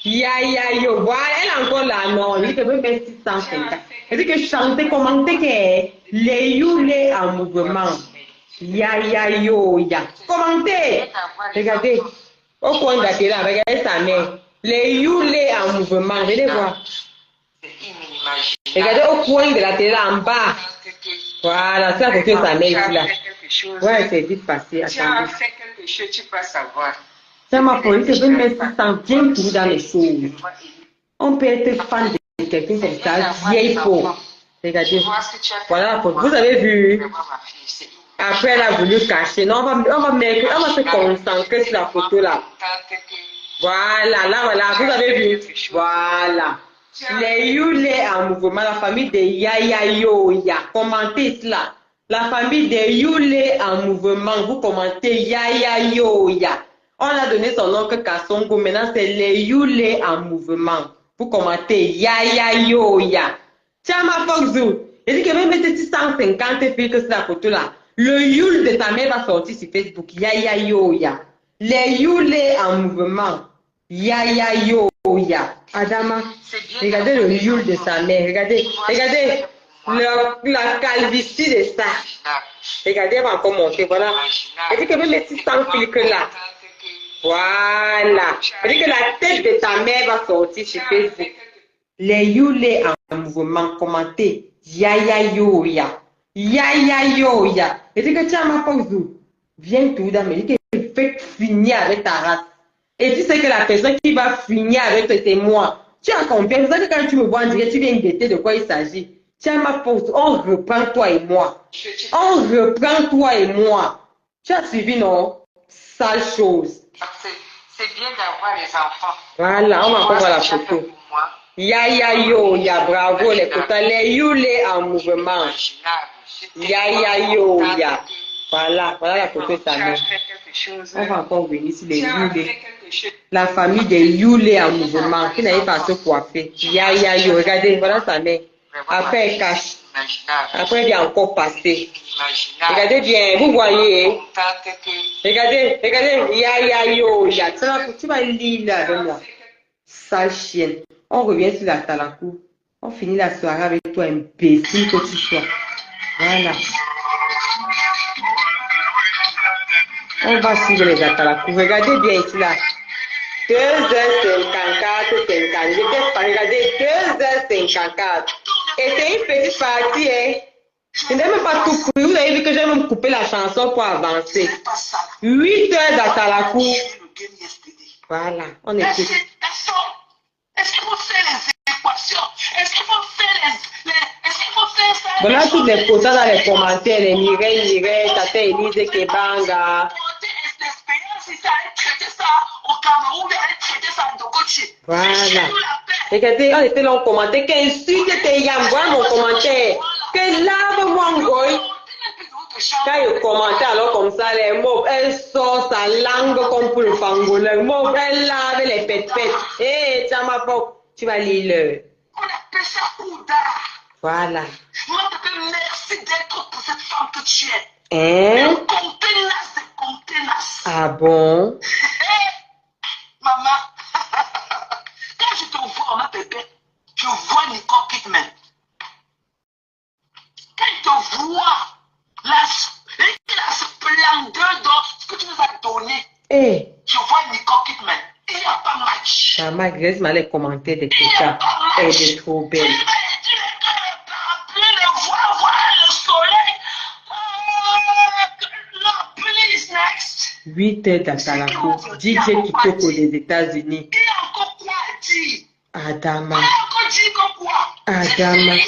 S2: Ya ya yo. Voilà, elle est encore là. Non, il dit que je vais mettre 650. Elle dit que chanter, commenter que les youlés en mouvement. Ya ya yo ya. Commentez. Regardez. Au coin de la regardez sa mère. Les youlés en mouvement. Venez voir.
S1: C'est
S2: Regardez au coin de la télé là en bas. Voilà, c'est la photo de sa mère ici là. Ouais, c'est vite passé.
S1: Tu as fait quelque chose, tu vas savoir.
S2: Ça m'a fallu que je mette ça bien tout dans les choses. On peut être fan de quelqu'un comme ça, vieille peau. Regardez. Voilà la photo. Vous avez vu? Après, elle a voulu cacher. Non, on va se concentrer sur la photo là. Voilà, là, voilà. Vous avez vu? Voilà. Les Yule en mouvement, la famille de Yaya Yoya. Commentez cela. La famille de Yule en mouvement. Vous commentez Yaya Yoya. On a donné son nom que Kassongo. Maintenant, c'est les Yule en mouvement. Vous commentez Yaya Yoya. Chama Foxou. Il dit que même si 150 filtres sur la photo là, le Yule de ta mère va sortir sur Facebook. Yaya Yoya. Les Yule en mouvement. Yaya Yoya. Adama, regardez le Yule de sa mère. Regardez, regardez la calvitie de ça. Regardez, elle va encore monter. Voilà. Il dit que même si 100 filtres là. Voilà. Il dit que la tête de ta mère va sortir sur Facebook. Les Yule en mouvement, commentez. Yaya Yoya. Yaya Yoya. Il dit que tu as ma pause. Viens tout dans il dit que fait finir avec ta race. Et tu sais que la personne qui va finir avec toi, c'est moi. Tu as combien? C'est ça que quand tu me vois en direct, tu viens guetter de quoi il s'agit. Tu as ma pause. On reprend toi et moi. On reprend toi et moi. Tu as suivi, non? Sale chose.
S1: C'est bien d'avoir les enfants.
S2: Voilà, on va encore voir la photo. Yaya Yoya, bravo les photos. Les Yule en mouvement. Yaya Yoya. Voilà, voilà la photo de sa mère. On va encore venir sur les Yule. La famille des Yule en mouvement qui n'avait pas à se coiffer. Yaya Yoya, regardez, voilà sa mère. Après elle cache. Après elle vient encore passer. Regardez bien, vous voyez. Regardez, regardez, Yaya Yoya. Tu vas lire là avec moi. Sale chienne. On revient sur la Talakou. On finit la soirée avec toi, imbécile que tu sois. Voilà. On va suivre les Atalakou. Regardez bien ici là. 2h54, 50. Regardez, 2h54. Et c'est une petite partie, hein. Je n'ai même pas tout coupé. Vous avez vu que j'ai même coupé la chanson pour avancer. 8 heures d'Atalakou. Voilà, on est écoute.
S1: Est-ce qu'il faut faire les équations? Est-ce qu'il faut faire est-ce qu'il faut faire ça?
S2: Voilà toutes les photos dans les commentaires. Les Mireille, Tata Elise Kebanga. Voilà. Regardez, on était là en commentaire. Qu'insulte tes yams. Voilà mon commentaire. Que lave-moi en goy. Quand il commentait alors comme ça, les mots, elle sort sa langue comme pour le pangolin. Les mots, elle lave les pètes. Hé, tu vas lire le.
S1: On appelle ça Ouda.
S2: Voilà.
S1: Moi, merci d'être pour cette femme que tu es.
S2: Hein?
S1: Contenace.
S2: Ah bon?
S1: Maman, quand je te vois, ma bébé, je vois Nicole Kidman. Quand je te vois, la splendeur dans ce que tu nous as donné, je vois Nicole Kidman. Il n'y a pas match.
S2: Maman, laisse-moi les commentaires de tout ça. Elle est trop belle.
S1: Tu le vois, voir le soleil. No, please, next.
S2: 8 heures d'Atalakou. DJ Kitoko des États-Unis.
S1: Il y a encore quoi à dire?
S2: Adama.
S1: Il y a encore dit quoi?
S2: Adama. Hein?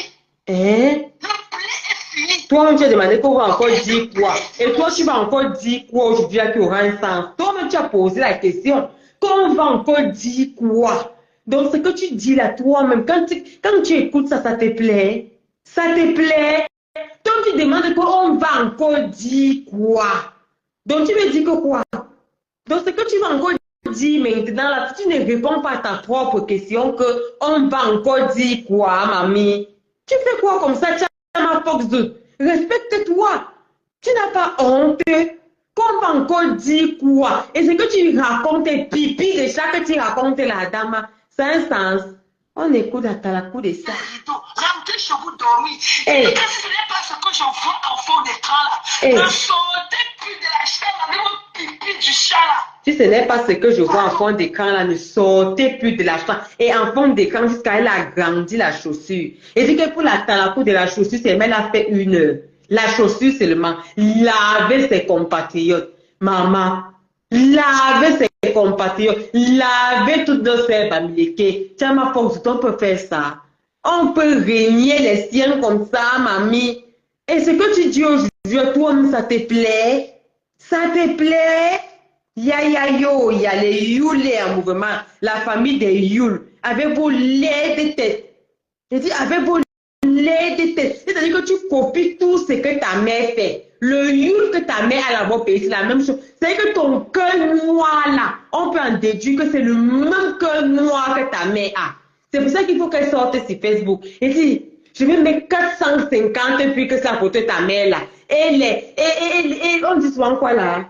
S1: Le play est fini.
S2: Toi-même, tu as demandé qu'on va encore dire quoi? Et toi, tu vas encore dire quoi aujourd'hui qui aura un sens? Toi-même, tu as posé la question. Qu'on va encore dire quoi? Donc, ce que tu dis là, toi-même, quand tu écoutes ça, ça te plaît? Ça te plaît? Donc, tu demandes qu'on va encore dire quoi? Donc, tu me dis que quoi? Donc, ce que tu vas encore dire maintenant, là, tu ne réponds pas à ta propre question que on va encore dire quoi, mamie? Tu fais quoi comme ça, Chama Fox? Respecte-toi. Tu n'as pas honte. Qu'on va encore dire quoi? Et ce que tu racontes, pipi de chaque que tu racontes la dame, ça a un sens. On écoute à Talakou de ça.
S1: Rentrez chez vous dormir.
S2: Hey.
S1: Et que ce n'est pas ce que je vois en fond d'écran là.
S2: Hey.
S1: Ne sortez plus de la chambre avec votre pipi du chat là.
S2: Si ce n'est pas ce que je vois en fond d'écran là, ne sortez plus de la chambre. Et en fond d'écran, jusqu'à elle a grandi la chaussure. Et dit que pour la Talakou de la chaussure, c'est elle a fait 1 heure. La chaussure seulement. Laver ses compatriotes. Maman. Laver ses compatriotes. Laver toutes nos sœurs américaines. Tiens, ma force, on peut faire ça. On peut régner les siens comme ça, mamie. Et ce que tu dis aujourd'hui, toi, ça te plaît? Ça te plaît? Il y a les Youlés en mouvement. La famille des Youl. Avec vos laits de tête. Je dis, avec vos laits de tête. C'est-à-dire que tu copies tout ce que ta mère fait. Le Youl que ta mère a là-bas payé, c'est la même chose. C'est que ton cœur noir là, on peut en déduire que c'est le même cœur noir que ta mère a. C'est pour ça qu'il faut qu'elle sorte sur Facebook. Et dit, je vais mettre 450 filles que ça photo de ta mère là. Et on dit souvent quoi là?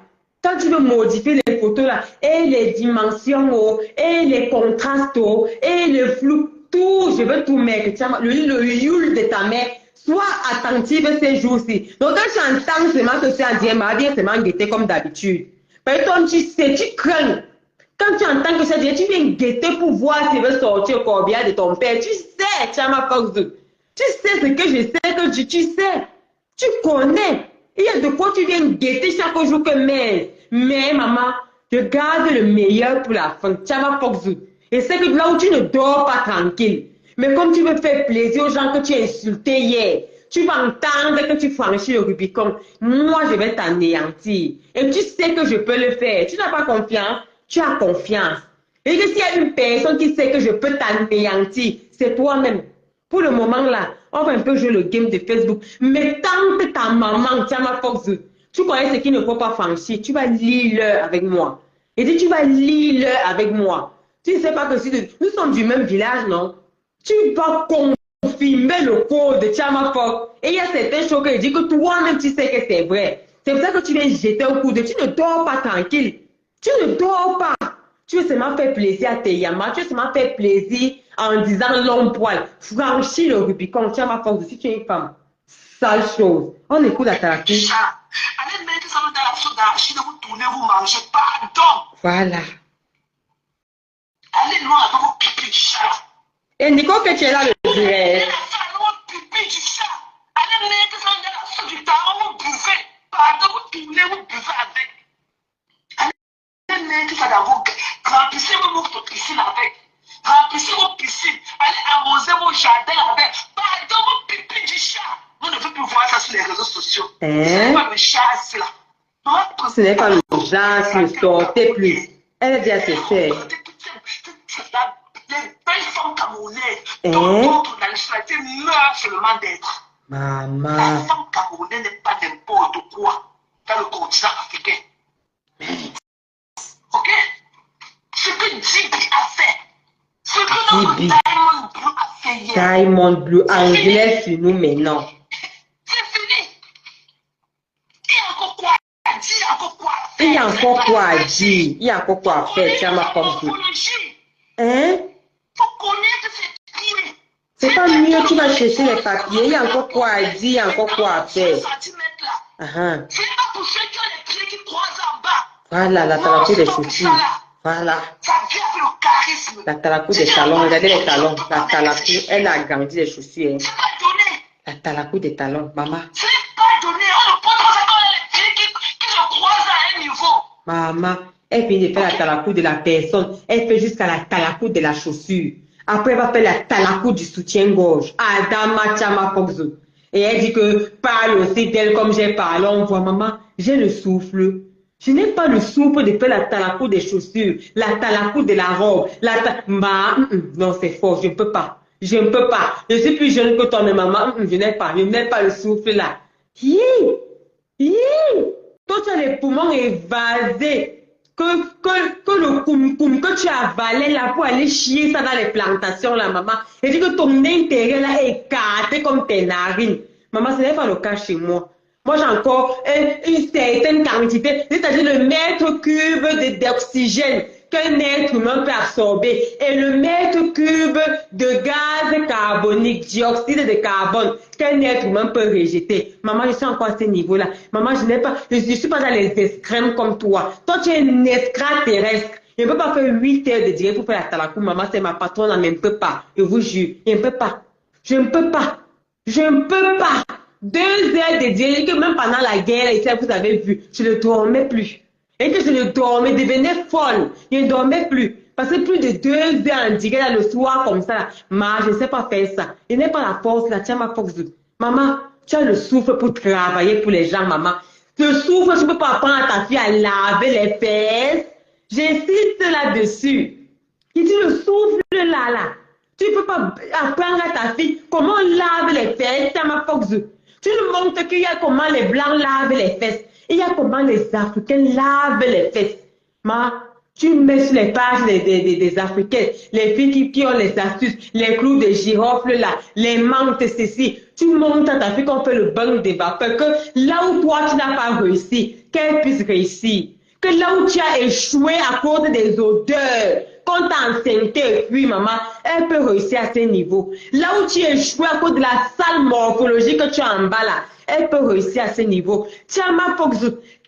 S2: Quand tu veux modifier les photos là, et les dimensions, oh, et les contrastes, oh, et le flou, tout, je veux tout mettre. Le youl de ta mère, sois attentive ces jours-ci. Donc quand tu entends seulement que c'est en diamant, bien seulement guetter comme d'habitude. Par exemple, tu sais, tu crains. Quand tu entends que ça dit, tu viens guetter pour voir s'il veut sortir au corbillard de ton père. Tu sais, Chama Fox. Tu sais ce que je sais que tu sais. Tu connais. Il y a de quoi tu viens guetter chaque jour que mais maman, je garde le meilleur pour la fin. Chama Fox. Et c'est que là où tu ne dors pas tranquille. Mais comme tu veux faire plaisir aux gens que tu as insultés hier, tu vas entendre que tu franchis le Rubicon. Moi, je vais t'anéantir. Et tu sais que je peux le faire. Tu n'as pas confiance? Tu as confiance. Et que s'il y a une personne qui sait que je peux t'anéantir, c'est toi-même. Pour le moment là, on va un peu jouer le game de Facebook. Mais tant que ta maman, Chama Fox, tu connais ce qu'il ne faut pas franchir, tu vas lire l'heure avec moi. Et dis, tu vas lire l'heure avec moi. Tu ne sais pas que si nous sommes du même village, non? Tu vas confirmer le code de Chama Fox. Et il y a certaines choses que je dis que toi-même tu sais que c'est vrai. C'est pour ça que tu viens jeter au coude. Tu ne dors pas tranquille. Tu ne dors pas. Tu veux seulement faire plaisir à tes yamas. Tu veux seulement faire plaisir en disant long poil. Franchis le Rubicon. Chama Fox, si tu es une femme. Sale chose. On écoute la Talakou.
S1: Allez mettre ça dans la soupe d'arachide, vous tournez, vous mangez. Pardon.
S2: Voilà.
S1: Allez loin avec vos pipis du chat.
S2: Et Nico, que tu es là le direct.
S1: Pipi du chat. Allez mettre ça dans la soupe du tarot, vous buvez. Pardon, vous tournez, vous buvez avec. Allez mettre ça dans vos... Remplissez votre piscine avec. Remplissez vos piscines. Allez arroser vos jardins avec. Pardon, vos pipis du chat. Vous ne pouvez plus voir ça sur les réseaux sociaux. Ce n'est pas le chat, c'est là.
S2: Ce n'est pas le genre, ne sortez plus. Elle a dit à ses sœurs.
S1: Les belles femmes camerounaises, dont d'autres nationalités meurent seulement d'être.
S2: Maman.
S1: La femme camerounaise n'est pas n'importe quoi dans le continent africain. Ok? Ce que Djibi a fait, ce que notre Diamond Blue a fait hier.
S2: Diamond Blue, anglais sur nous maintenant.
S1: C'est fini. Il y a encore quoi à dire, encore quoi à faire.
S2: Il y a encore quoi à dire, il y a encore quoi à faire, tu as ma force. Hein?
S1: Faut connaître ces pieds.
S2: C'est pas mieux, tu vas chercher les papiers, il y a encore quoi à dire, il y a encore quoi à faire.
S1: C'est pas pour ceux qui ont les pieds qui croisent en bas.
S2: Voilà, la Talakou des chaussures. Voilà.
S1: Ça vient avec le charisme.
S2: La Talakou des talons, regardez les talons. La Talakou, elle a grandi les chaussures.
S1: C'est pas donné.
S2: La Talakou des talons, maman.
S1: C'est pas donné. On ne peut pas faire les pieds qui se croisent à un niveau.
S2: Maman, elle finit de faire la Talakou de la personne. Elle fait jusqu'à la Talakou de la chaussure. Après, elle va faire la Talakou du soutien-gorge. Adama Chama Foxo. Et elle dit que parle aussi d'elle comme j'ai parlé. On voit, maman, j'ai le souffle. Je n'ai pas le souffle de faire la Talakou des chaussures, la Talakou de la robe, non, c'est fort, je ne peux pas. Je ne peux pas. Je suis plus jeune que toi, mais maman, je n'ai pas le souffle là. Toi, tu as les poumons évasés. Que le koum que tu as avalé là pour aller chier ça dans les plantations là, maman. Et dit que ton intérêt là est écarté comme tes narines. Maman, ce n'est pas le cas chez moi. Moi, j'ai encore une certaine quantité, c'est-à-dire le mètre cube d'oxygène qu'un être humain peut absorber et le mètre cube de gaz carbonique, dioxyde de carbone, qu'un être humain peut rejeter. Maman, je suis encore à ce niveau-là. Maman, je suis pas dans les extrêmes comme toi. Toi, tu es un extraterrestre. Je ne peux pas faire 8 heures de direct pour faire la talakou. Maman, c'est ma patronne, elle ne peut pas. Je vous jure, je ne peux pas. Je ne peux pas. Je ne peux pas. 2 heures de direct, que même pendant la guerre, ici, vous avez vu, je ne dormais plus. Et que je ne dormais, devenais folle. Je ne dormais plus. Parce que plus de 2 heures en direct le soir comme ça, je ne sais pas faire ça. Je n'ai pas la force, là, tiens ma force. Maman, tu as le souffle pour travailler pour les gens, maman. Le souffle, tu ne peux pas apprendre à ta fille à laver les fesses. J'insiste là-dessus. Il dit le souffle là. Tu ne peux pas apprendre à ta fille comment on lave les fesses, tiens ma force. Tu nous montres qu'il y a comment les blancs lavent les fesses. Il y a comment les Africains lavent les fesses. Tu mets sur les pages des Africains, les filles qui ont les astuces, les clous de girofle là, les menthes, ceci. Tu montres à ta fille qu'on fait le bain des vapeurs, que là où toi tu n'as pas réussi, qu'elle puisse réussir. Que là où tu as échoué à cause des odeurs, quand t'as enceinte et puis maman, elle peut réussir à ce niveau. Là où tu as échoué à cause de la sale morphologie que tu as en bas là, elle peut réussir à ce niveau. Tiens ma Fox,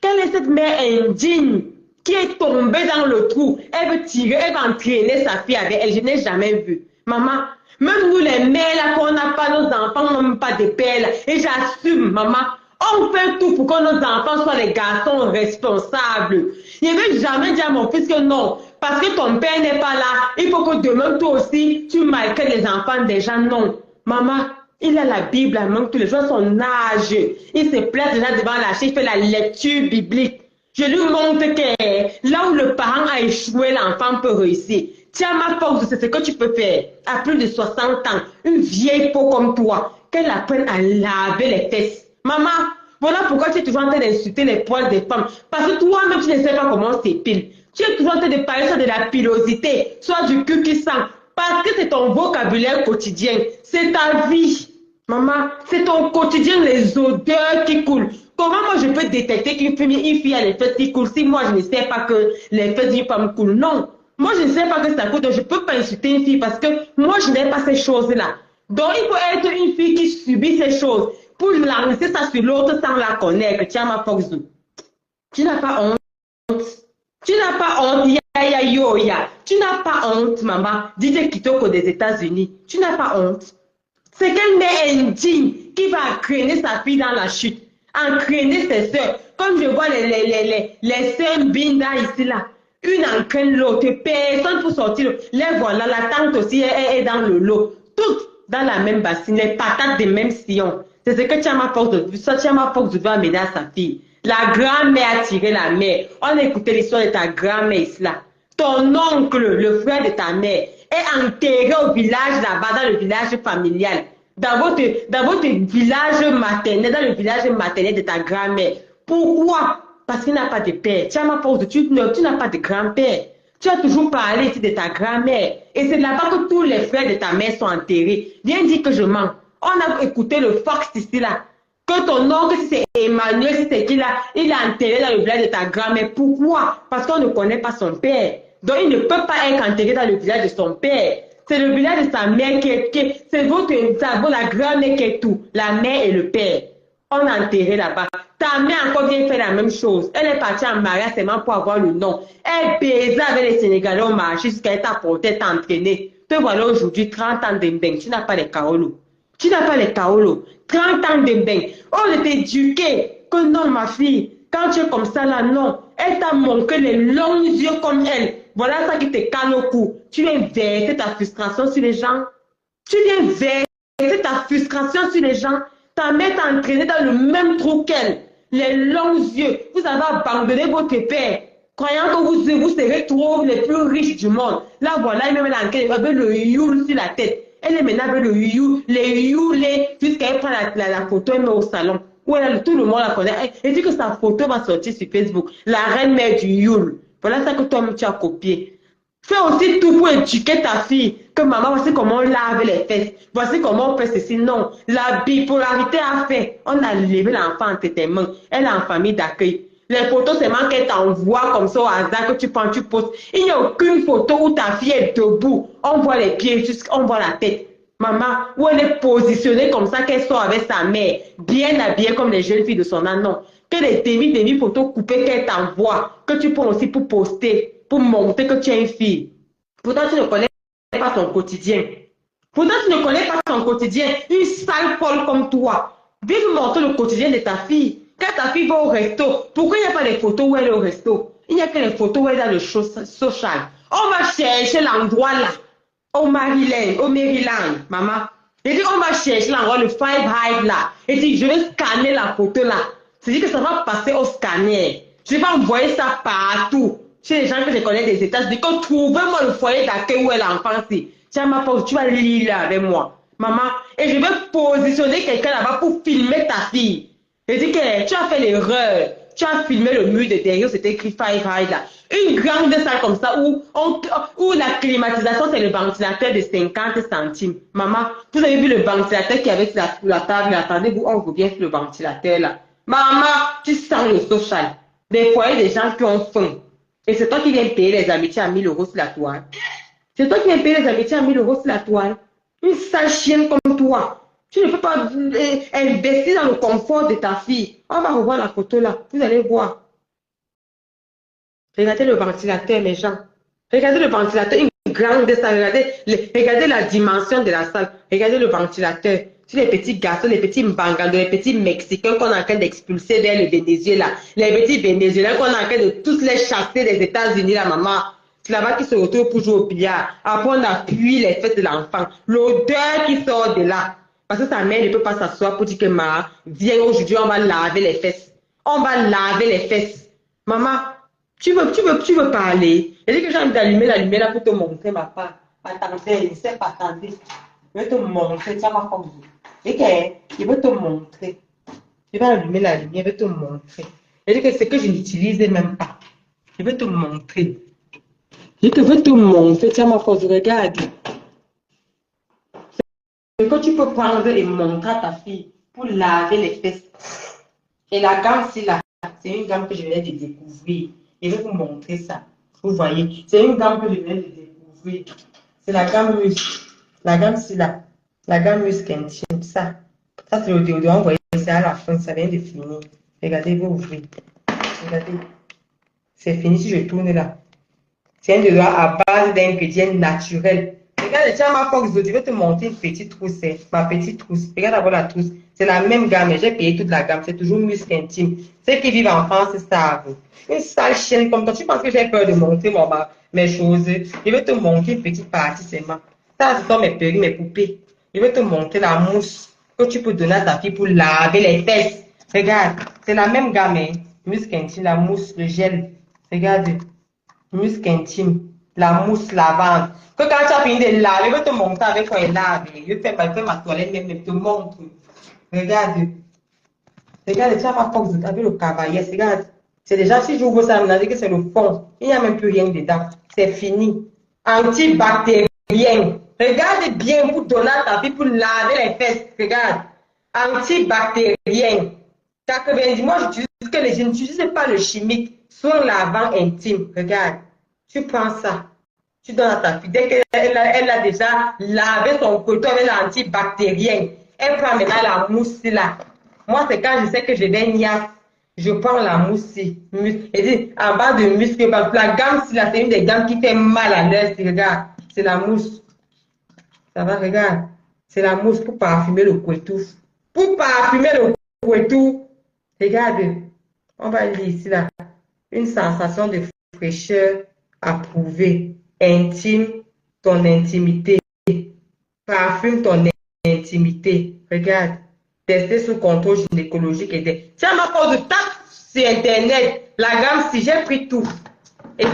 S2: quelle est cette mère indigne qui est tombée dans le trou? Elle veut tirer, elle va entraîner sa fille avec elle. Je n'ai jamais vu. Maman, même nous les mères là, qu'on n'a pas nos enfants, même pas de père là, et j'assume maman. On fait tout pour que nos enfants soient des garçons responsables. Je ne vais jamais dire à mon fils que non, parce que ton père n'est pas là, il faut que demain toi aussi, tu maltraites les enfants des gens. Non. Maman, il a la Bible à main tous les jours, son âge. Il se place déjà devant la chaise, il fait la lecture biblique. Je lui montre que là où le parent a échoué, l'enfant peut réussir. Tiens, ma force, c'est ce que tu peux faire. À plus de 60 ans, une vieille peau comme toi, qu'elle apprenne à laver les fesses. Maman, voilà pourquoi tu es toujours en train d'insulter les poils des femmes. Parce que toi-même, tu ne sais pas comment on s'épile. Tu es toujours en train de parler sur de la pilosité, soit du cul qui sent. Parce que c'est ton vocabulaire quotidien. C'est ta vie. Maman, c'est ton quotidien, les odeurs qui coulent. Comment moi je peux détecter qu'une fille a les fesses qui coulent si moi je ne sais pas que les fesses d'une femme coulent? Non. Moi je ne sais pas que ça coule, donc je ne peux pas insulter une fille parce que moi je n'ai pas ces choses-là. Donc il faut être une fille qui subit ces choses pour lancer ça sur l'autre sans la connaître. Tiens ma Fox. Tu n'as pas honte. Tu n'as pas honte, ya. Tu n'as pas honte, maman. DJ Kitoko des États-Unis. Tu n'as pas honte. C'est quelle mère indigne qui va entraîner sa fille dans la chute, entraîner ses soeurs. Comme je vois les soeurs Binda ici là. Une entraîne l'autre, personne pour sortir. Les voilà, la tante aussi est dans le lot. Toutes dans la même bassine, les patates des mêmes sillons. C'est ce que Tiama Fox devait amener à sa fille. La grand-mère a tiré la mère. On a écouté l'histoire de ta grand-mère ici là. Ton oncle, le frère de ta mère, est enterré au village là-bas, dans le village familial. Dans votre village maternel, dans le village maternel de ta grand-mère. Pourquoi? Parce qu'il n'a pas de père. Tiama Fox, tu n'as pas de grand-père. Tu as toujours parlé ici de ta grand-mère. Et c'est là-bas que tous les frères de ta mère sont enterrés. Viens dire que je mens. On a écouté le Fox ici là. Que ton oncle, si c'est Emmanuel, si c'est qui là, il est enterré dans le village de ta grand-mère. Pourquoi? Parce qu'on ne connaît pas son père. Donc il ne peut pas être enterré dans le village de son père. C'est le village de sa mère c'est la grand-mère qui est tout. La mère et le père. On a enterré là-bas. Ta mère encore vient faire la même chose. Elle est partie en mariage seulement pour avoir le nom. Elle baisait avec les Sénégalais au marché jusqu'à être apportée, être entraînée. Te voilà aujourd'hui 30 ans d'embeng. Tu n'as pas les kaolo. Tu n'as pas les kaolo. 30 ans d'embeng. On est éduqué. Que non, ma fille. Quand tu es comme ça là, non. Elle t'a montré les longs yeux comme elle. Voilà ça qui te calme au cou. Tu viens verser ta frustration sur les gens. Tu viens verser ta frustration sur les gens. Ta mère t'a entraîné dans le même trou qu'elle. Les longs yeux. Vous avez abandonné votre père. Croyant que vous serez trop les plus riches du monde. Là, voilà, elle met avec le youl sur la tête. Elle est maintenant avec le youl, les youlés, jusqu'à elle prend la photo, elle met au salon. Où tout le monde la connaît. Et dit que sa photo va sortir sur Facebook. La reine mère du youl. Voilà ça que toi, tu as copié. Fais aussi tout pour éduquer ta fille. Que maman, voici comment on lave les fesses. Voici comment on fait ceci. Non. La bipolarité a fait. On a levé l'enfant entre tes mains. Elle est en famille d'accueil. Les photos, c'est seulement qu'elle t'envoie comme ça au hasard que tu prends, tu postes. Il n'y a aucune photo où ta fille est debout. On voit les pieds, on voit la tête. Maman, où elle est positionnée comme ça, qu'elle sort avec sa mère, bien habillée comme les jeunes filles de son âge. Non. Que les demi-photos coupées qu'elle t'envoie, que tu prends aussi pour poster, pour montrer que tu es une fille. Pourtant, tu ne connais pas son quotidien. Pourtant, tu ne connais pas son quotidien. Une sale folle comme toi. Viens me montrer le quotidien de ta fille. Quand ta fille va au resto, pourquoi il n'y a pas les photos où elle est au resto? Il n'y a que les photos où elle est dans le social. On va chercher l'endroit là. Au Maryland, maman. Et dit, on va chercher l'endroit, le Five Hive là. Et dit, je vais scanner la photo là. C'est-à-dire que ça va passer au scanner. Je vais envoyer ça partout. Chez les gens que je connais des États-Unis, que trouvez-moi le foyer d'accueil où elle est enfant. Tu vas lire là avec moi. Maman, et je vais positionner quelqu'un là-bas pour filmer ta fille. Je dis que tu as fait l'erreur. Tu as filmé le mur de derrière, c'était écrit Five High là. Une grande salle comme ça où la climatisation c'est le ventilateur de 50 centimes. Maman, vous avez vu le ventilateur qui avait sur la table, attendez-vous, on revient sur le ventilateur là. Maman, tu sens le social. Des foyers des gens qui ont faim. Et c'est toi qui viens payer les amitiés à 1000 euros sur la toile. C'est toi qui viens payer les amitiés à 1000 euros sur la toile. Une sale chienne comme toi. Tu ne peux pas investir dans le confort de ta fille. On va revoir la photo là. Vous allez voir. Regardez le ventilateur, mes gens. Regardez le ventilateur. Une grande salle. Regardez la dimension de la salle. Regardez le ventilateur. Sur les petits garçons, les petits Mbangando, les petits Mexicains qu'on est en train d'expulser vers le Venezuela. Les petits Vénézuéliens qu'on est en train de tous les chasser des États-Unis, la maman. C'est là-bas qu'ils se retrouvent pour jouer au billard. Après, on appuie les fesses de l'enfant. L'odeur qui sort de là. Parce que sa mère ne peut pas s'asseoir pour dire que ma, viens aujourd'hui, on va laver les fesses. On va laver les fesses. Maman, tu veux parler. Elle dit que j'ai envie d'allumer la lumière là pour te montrer ma part. Attendez, ne sais pas attendre. Je vais te montrer, tiens ma force. Et je vais te montrer. Je vais allumer la lumière, je vais te montrer. Elle dit que c'est que je n'utilise même pas. Je vais te montrer. Je veux te montrer, tiens ma force, regarde. C'est que tu peux prendre et montrer à ta fille pour laver les fesses. Et la gamme, c'est là. C'est une gamme que je venais de découvrir. Je vais vous montrer ça. Vous voyez, c'est une gamme que je venais de découvrir. C'est la gamme muscle. La gamme, c'est là. La gamme muscle intime. Ça c'est le déodorant. Vous voyez, c'est à la fin. Ça vient de finir. Regardez, vous ouvrez. Regardez. C'est fini si je tourne là. C'est un déodorant à base d'ingrédients naturels. Regarde, tiens ma force, je vais te montrer une petite trousse, ma petite trousse. Regarde d'abord la trousse. C'est la même gamme, mais j'ai payé toute la gamme. C'est toujours muscle intime. Ceux qui vivent en France savent. Une sale chienne comme toi. Tu penses que j'ai peur de montrer mes choses? Je vais te montrer une petite partie seulement. Ça, ce sont mes perruques, mes poupées. Je vais te montrer la mousse que tu peux donner à ta fille pour laver les fesses. Regarde, c'est la même gamme, hein. Muscle intime, la mousse, le gel. Regarde. Muscle intime, la mousse lavante. Que quand tu as fini de laver, je vais te montrer avec quoi elle lave. Je fais ma toilette même, je te montre. Regarde. Regarde, tu as ma force avec le cavaillé. Regarde. C'est déjà, si j'ouvre ça, on a dit que c'est le fond. Il n'y a même plus rien dedans. C'est fini. Antibactérien. Regarde bien pour donner à ta fille pour laver les fesses. Regarde. Antibactérien. 90, moi, je n'utilise pas le chimique. Soin lavant intime. Regarde. Tu prends ça. Tu donnes à ta fille. Dès qu'elle a déjà lavé son coton avec l'antibactérien, elle prend maintenant la mousse là. Moi, c'est quand je sais que je vais niasse. Je prends la mousse. Et dit, en bas de muscle, parce que la gamme, c'est une des gammes qui fait mal à l'œil. Regarde, c'est la mousse. Ça va, regarde. C'est la mousse pour parfumer le couetou. Pour parfumer le couetou. Regarde. On va lire ici là. Une sensation de fraîcheur approuvée. Intime ton intimité. Parfume ton intimité. Regarde. Tester sous contrôle gynécologique. Tiens, ma cause de tape sur Internet. La gamme, si j'ai pris tout. Et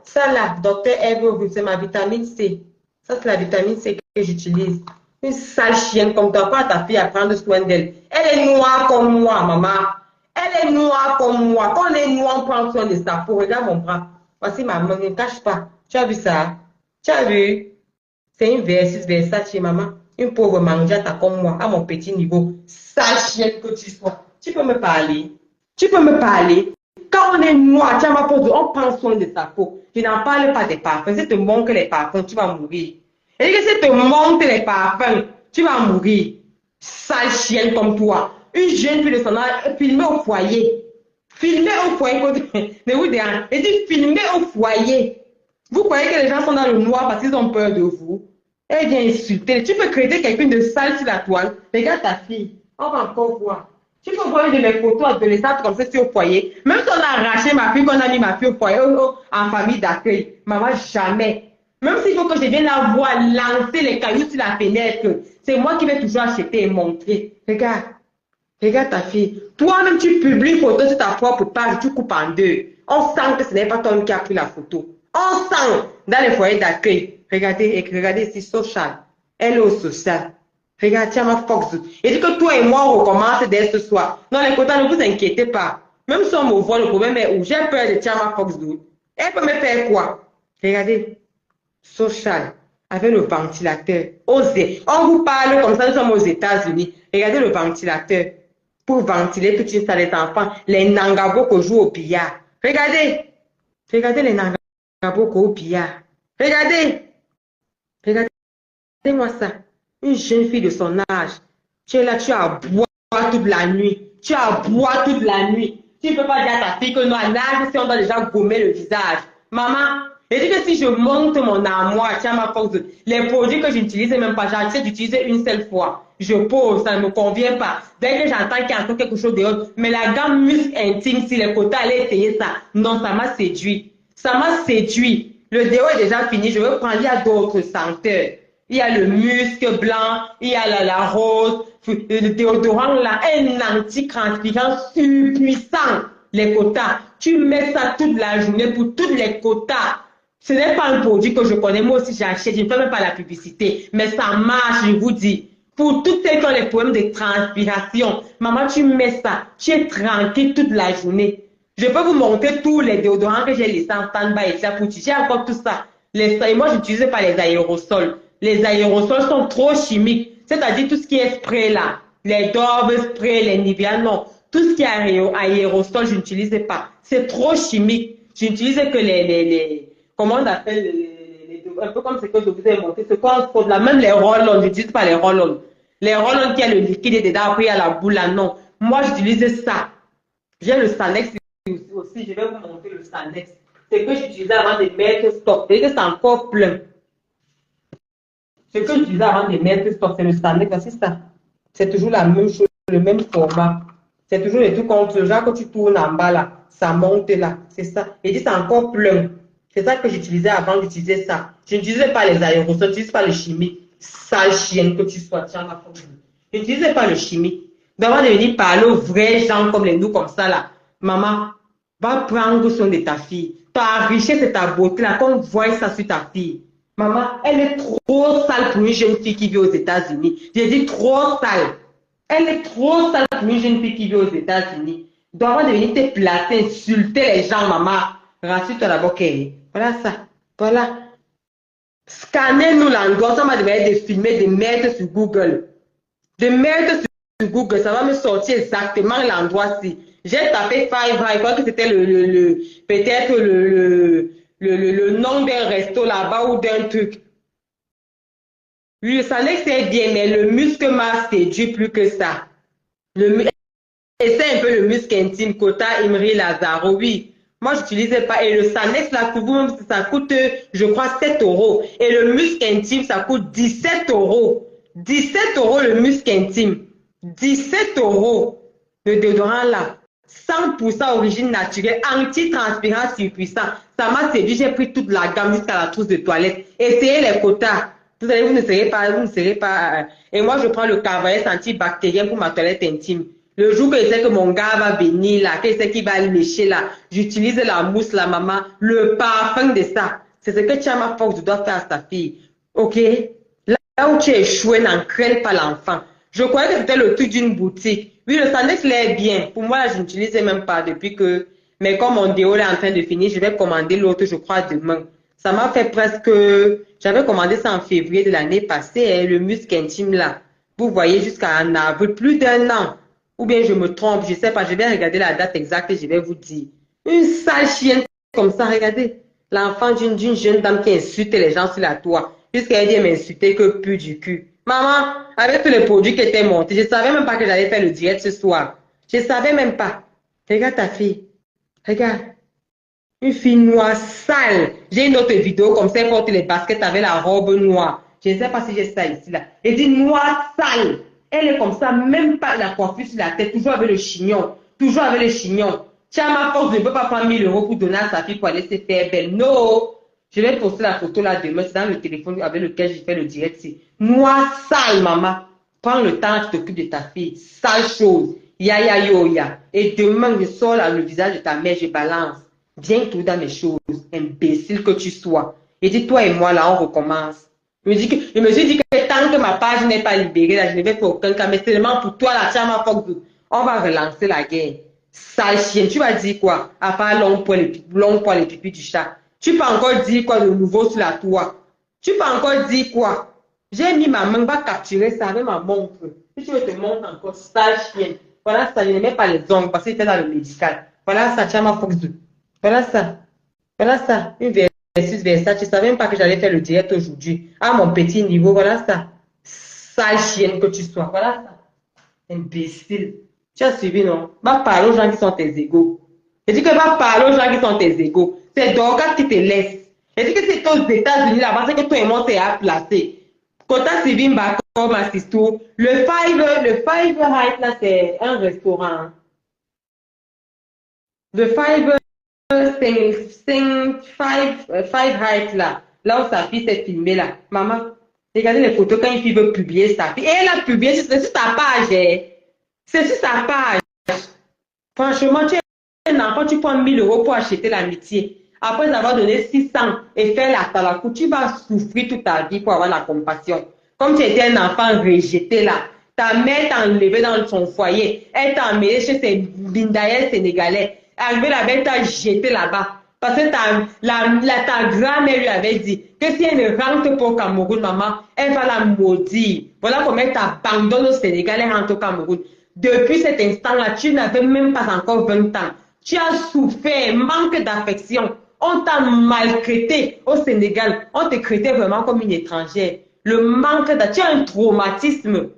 S2: ça là, docteur Eve, c'est ma vitamine C. Ça, c'est la vitamine C que j'utilise. Une sale chienne comme toi, pas ta fille à prendre soin d'elle. Elle est noire comme moi, maman. Elle est noire comme moi. Quand on est noir, on prend soin de sa peau. Regarde mon bras. Voici ma main, ne cache pas. Tu as vu ça? Tu as vu? C'est une versus Versace, maman. Une pauvre mangiata comme moi, à mon petit niveau. Sale chienne que tu sois. Tu peux me parler? Tu peux me parler. Quand on est noir, tu as ma peau, on prend soin de sa peau. Je n'en parle pas des parfums. Si tu te manques les parfums, tu vas mourir. Et que si tu te manques les parfums, tu vas mourir. Sale chienne comme toi. Une jeune fille de son âge, filmée au foyer. Filmée au foyer. Ne vous dérange. Et dit filmée au foyer. Vous croyez que les gens sont dans le noir parce qu'ils ont peur de vous? Eh bien, insulter. Tu peux créer quelqu'un de sale sur la toile. Regarde ta fille. On va encore voir. Tu peux voir une de mes photos adolescentes comme ça sur au foyer. Même si on a arraché ma fille, qu'on a mis ma fille au foyer, en famille d'accueil. Maman, jamais. Même s'il faut que je vienne la voir lancer les cailloux sur la fenêtre, c'est moi qui vais toujours acheter et montrer. Regarde. Regarde ta fille. Toi-même, tu publies une photo sur ta propre page, tu coupes en deux. On sent que ce n'est pas toi qui as pris la photo. On sent dans les foyers d'accueil. Regardez ici, social. Elle est au social. Regarde, tiens ma Fox. Et dit que toi et moi, on recommence dès ce soir. Non, les quotas, ne vous inquiétez pas. Même si on me voit, le problème est où j'ai peur de Tiama Fox. Elle peut me faire quoi? Regardez. Social. Avec le ventilateur. Osez. On vous parle comme ça, nous sommes aux États-Unis. Regardez le ventilateur. Pour ventiler toute une salle des enfants. Les Nangabo qui jouent au billard. Regardez. Regardez les Nangabo qui jouent au billard. Regardez. Regardez-moi ça. Une jeune fille de son âge. Tu es là, tu as boire toute la nuit. Tu as boire toute la nuit. Tu ne peux pas dire à ta fille que non, à l'âge, si on doit déjà gommer le visage. Maman, et dis que si je monte mon armoire, tiens ma force, les produits que je n'utilise même pas, j'essaie d'utiliser une seule fois. Je pose, ça ne me convient pas. Dès que j'entends qu'il y a encore quelque chose dehors, mais la gamme muscle intime, si les quotas allaient essayer ça, non, ça m'a séduit. Ça m'a séduit. Le déo est déjà fini, je veux prendre, il y a d'autres senteurs. Il y a le musc blanc, il y a la rose, le déodorant là, un anti-transpirant surpuissant. Les quotas, tu mets ça toute la journée pour tous les quotas. Ce n'est pas un produit que je connais, moi aussi j'achète, je ne fais même pas la publicité, mais ça marche, je vous dis. Pour toutes celles qui ont les problèmes de transpiration, maman, tu mets ça, tu es tranquille toute la journée. Je peux vous montrer tous les déodorants que j'ai laissés en stand-by et ça pour j'ai encore tout ça. Et moi, je n'utilise pas les aérosols. Les aérosols sont trop chimiques. C'est-à-dire tout ce qui est spray là. Les Dove spray, les Nivea, non. Tout ce qui est aérosol, je n'utilise pas. C'est trop chimique. Je n'utilise que comment on appelle, un peu comme ce que je vous ai montré. C'est quoi, là, même les roll-on, je n'utilise pas les roll-on. Les roll-on qui a le liquide dedans, après il y a la boule là, non. Moi, j'utilise ça. J'ai le Sanex aussi, je vais vous montrer le Sanex. C'est que j'utilisais avant de mettre stock. C'est que c'est encore plein. Ce que j'utilisais avant de mettre stock, c'est le Sanex, c'est ça. C'est toujours la même chose, le même format. C'est toujours les trucs contre le genre que tu tournes en bas là. Ça monte là. C'est ça. Et dit c'est encore plein. C'est ça que j'utilisais avant d'utiliser ça. Je n'utilisais pas les aérosols, je n'utilise pas le chimique. Sale chienne que tu sois, tiens ma forme. Je n'utilisais pas le chimique. D'abord de venir parler aux vrais gens comme les nous, comme ça là. Maman, va prendre soin de ta fille. Ta richesse et ta beauté là, qu'on voit ça sur ta fille. Maman, elle est trop sale pour une jeune fille qui vit aux États-Unis. J'ai dit trop sale. Elle est trop sale pour une jeune fille qui vit aux États-Unis. D'abord de venir te placer, insulter les gens, maman. Rassure-toi d'abord, Kelly. Voilà ça. Voilà. Scannez-nous l'endroit. Ça m'a demandé de filmer, de mettre sur Google. De mettre sur Google, ça va me sortir exactement l'endroit-ci. J'ai tapé Five, je crois que c'était peut-être le nom d'un resto là-bas ou d'un truc. Oui, le Sanex c'est bien, mais le muscle m'a séduit plus que ça. Et c'est un peu le muscle intime, Kota, Imri, Lazaro, oui. Moi, je n'utilisais pas. Et le Sanex, là, pour vous, ça coûte, je crois, 7 euros. Et le muscle intime, ça coûte 17 euros. 17 euros le muscle intime. 17 euros. Le déodorant, là. 100% origine naturelle, anti-transpirant surpuissant. Ça m'a séduit, j'ai pris toute la gamme jusqu'à la trousse de toilette. Essayez les quotas. Vous ne serez pas. Et moi, je prends le Carvalès antibactérien pour ma toilette intime. Le jour que je sais que mon gars va venir là, que je sais qu'il va lécher là, j'utilise la mousse, la maman, le parfum de ça. C'est ce que Chama Fox doit faire à sa fille. Ok? Là où tu es échoué, n'en craigne pas l'enfant. Je croyais que c'était le truc d'une boutique. Oui, le Sanex l'est bien. Pour moi, je n'utilisais même pas depuis que... Mais comme mon déo est en train de finir, je vais commander l'autre, je crois, demain. Ça m'a fait presque... J'avais commandé ça en février de l'année passée, hein, le muscle intime là. Vous voyez, jusqu'à en avril, plus d'un an. Ou bien je me trompe, je ne sais pas, je vais regarder la date exacte et je vais vous dire. Une sale chienne comme ça, regardez. L'enfant d'une jeune dame qui insulte les gens sur la toit. Jusqu'à dire m'insulter que plus du cul. Maman, avec tous les produits qui étaient montés, je ne savais même pas que j'allais faire le direct ce soir. Je ne savais même pas. Regarde ta fille. Regarde. Une fille noire sale. J'ai une autre vidéo comme ça, elle porte les baskets avec la robe noire. Je ne sais pas si j'ai ça ici, là. Elle dit noire sale. Elle est comme ça, même pas la coiffure sur la tête, toujours avec le chignon. Toujours avec le chignon. Chama Fox ne peut pas prendre 1000 euros pour donner à sa fille pour aller se faire belle. Non. Je vais poster la photo là demain. C'est dans le téléphone avec lequel j'ai fait le direct. Noire sale, maman. Prends le temps, tu t'occupes de ta fille. Sale chose. Ya, ya, yo, ya. Et demain, je sors là, le visage de ta mère, je balance. Viens tout dans mes choses, imbécile que tu sois. Et dis toi et moi, là, on recommence. Je me suis dit que tant que ma page n'est pas libérée, là, je ne vais faire aucun cas. Mais seulement pour toi, la Chama Fox, on va relancer la guerre. Sale chienne, tu vas dire quoi? À part long poil et pipi du chat. Tu peux encore dire quoi de nouveau sur la toit? Tu peux encore dire quoi? J'ai mis ma main, va capturer ça avec ma montre. Si tu veux te montrer encore, sale chienne. Voilà ça, je n'aimais pas les ongles parce que c'était dans le médical. Voilà ça, Chama Fox 2. Voilà ça. Voilà ça. Une versus Versace. Je ne savais même pas que j'allais faire le direct aujourd'hui. À mon petit niveau, voilà ça. Sale chienne que tu sois. Voilà ça. Imbécile. Tu as suivi, non? Va parler aux gens qui sont tes égaux. Je dis que va parler aux gens qui sont tes égaux. C'est Dorcas qui te laisse. Je dis que c'est aux États-Unis là-bas, c'est que toi et moi, c'est à placer. Kota Sivim Bako, Massistou. Le Five Heights, là, c'est un restaurant. Le Five Heights là où sa fille s'est filmée là. Maman, regardez les photos quand une fille veut publier sa fille. Et elle a publié, c'est sur ta page. C'est sur sa page. Franchement, tu es un enfant, tu prends 1000 euros pour acheter l'amitié. Après avoir donné 600 et faire la talakou, tu vas souffrir toute ta vie pour avoir la compassion. Comme tu étais un enfant rejeté là. Ta mère t'a enlevé dans son foyer. Elle t'a emmené chez ses bindaïens sénégalais. Arrivé là-bas, elle t'a jeté là-bas. Parce que ta grand-mère lui avait dit que si elle ne rentre pas au Cameroun, maman, elle va la maudire. Voilà comment elle t'abandonne au Sénégal, elle rentre au Cameroun. Depuis cet instant-là, tu n'avais même pas encore 20 ans. Tu as souffert, manque d'affection. On t'a maltraité au Sénégal. On te traitait vraiment comme une étrangère. Le manque d'affection, tu as un traumatisme.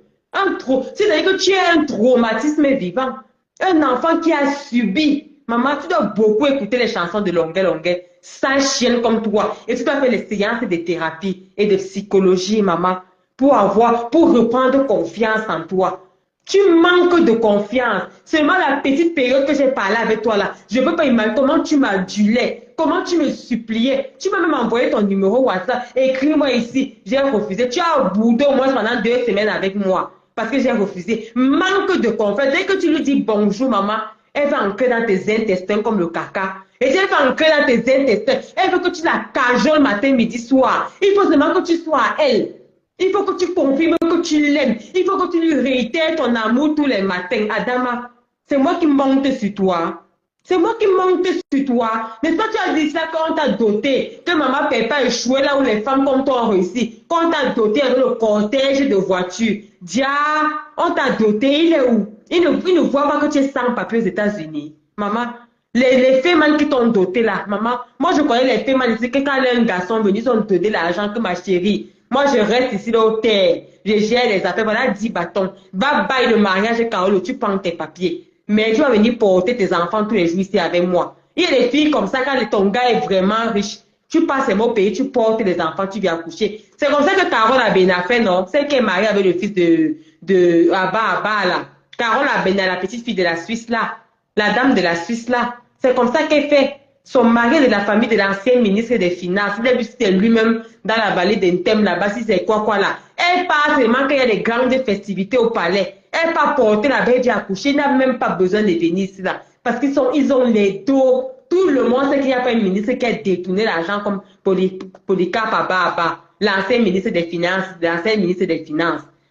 S2: C'est-à-dire que tu as un traumatisme vivant. Un enfant qui a subi. Maman, tu dois beaucoup écouter les chansons de Longuet, sans chienne comme toi. Et tu dois faire les séances de thérapie et de psychologie, maman, pour reprendre confiance en toi. Tu manques de confiance. Seulement la petite période que j'ai parlé avec toi là, je ne peux pas imaginer comment tu m'adulais, comment tu me suppliais. Tu m'as même envoyé ton numéro WhatsApp. Écris-moi ici. J'ai refusé. Tu as boudé au moins pendant 2 semaines avec moi parce que j'ai refusé. Manque de confiance. Dès que tu lui dis bonjour, maman, elle va ancrer dans tes intestins comme le caca. Et si elle va ancrer dans tes intestins, elle veut que tu la cajoles matin, midi, soir. Il faut seulement que tu sois à elle. Il faut que tu confirmes que tu l'aimes. Il faut que tu lui réitères ton amour tous les matins. Adama, c'est moi qui monte sur toi. C'est moi qui monte sur toi. Mais toi, tu as dit ça quand on t'a doté. Que maman ne peut pas échouer là où les femmes comme toi ont réussi. Quand on t'a doté avec le cortège de voitures. Dia, on t'a doté, il est où? Il ne voit pas que tu es sans papier aux États-Unis. Maman, les femmes qui t'ont doté là, maman, moi je connais les femmes ici que quand un garçon venu, ils ont donné l'argent que ma chérie. Moi, je reste ici dans l'hôtel. Je gère les affaires. Voilà 10 bâtons. Va bailler le mariage, Carole, tu prends tes papiers. Mais tu vas venir porter tes enfants tous les jours ici avec moi. Il y a des filles comme ça, quand ton gars est vraiment riche, tu passes au pays, tu portes les enfants, tu viens coucher. C'est comme ça que Carole a bien fait, non? Celle qui est mariée avec le fils de Abba là. Carole a bien la petite fille de la Suisse là. La dame de la Suisse là. C'est comme ça qu'elle fait. Son mari de la famille de l'ancien ministre des Finances, il a vu si c'est lui-même dans la vallée d'Entem là-bas, si c'est quoi là. Elle part seulement qu'il y a des grandes festivités au palais. Elle part porter la belle à coucher, il n'a même pas besoin de venir ici là. Parce qu'ils ont les dos. Tout le monde sait qu'il n'y a pas un ministre qui a détourné l'argent comme Polycarpe Abba, l'ancien ministre des Finances,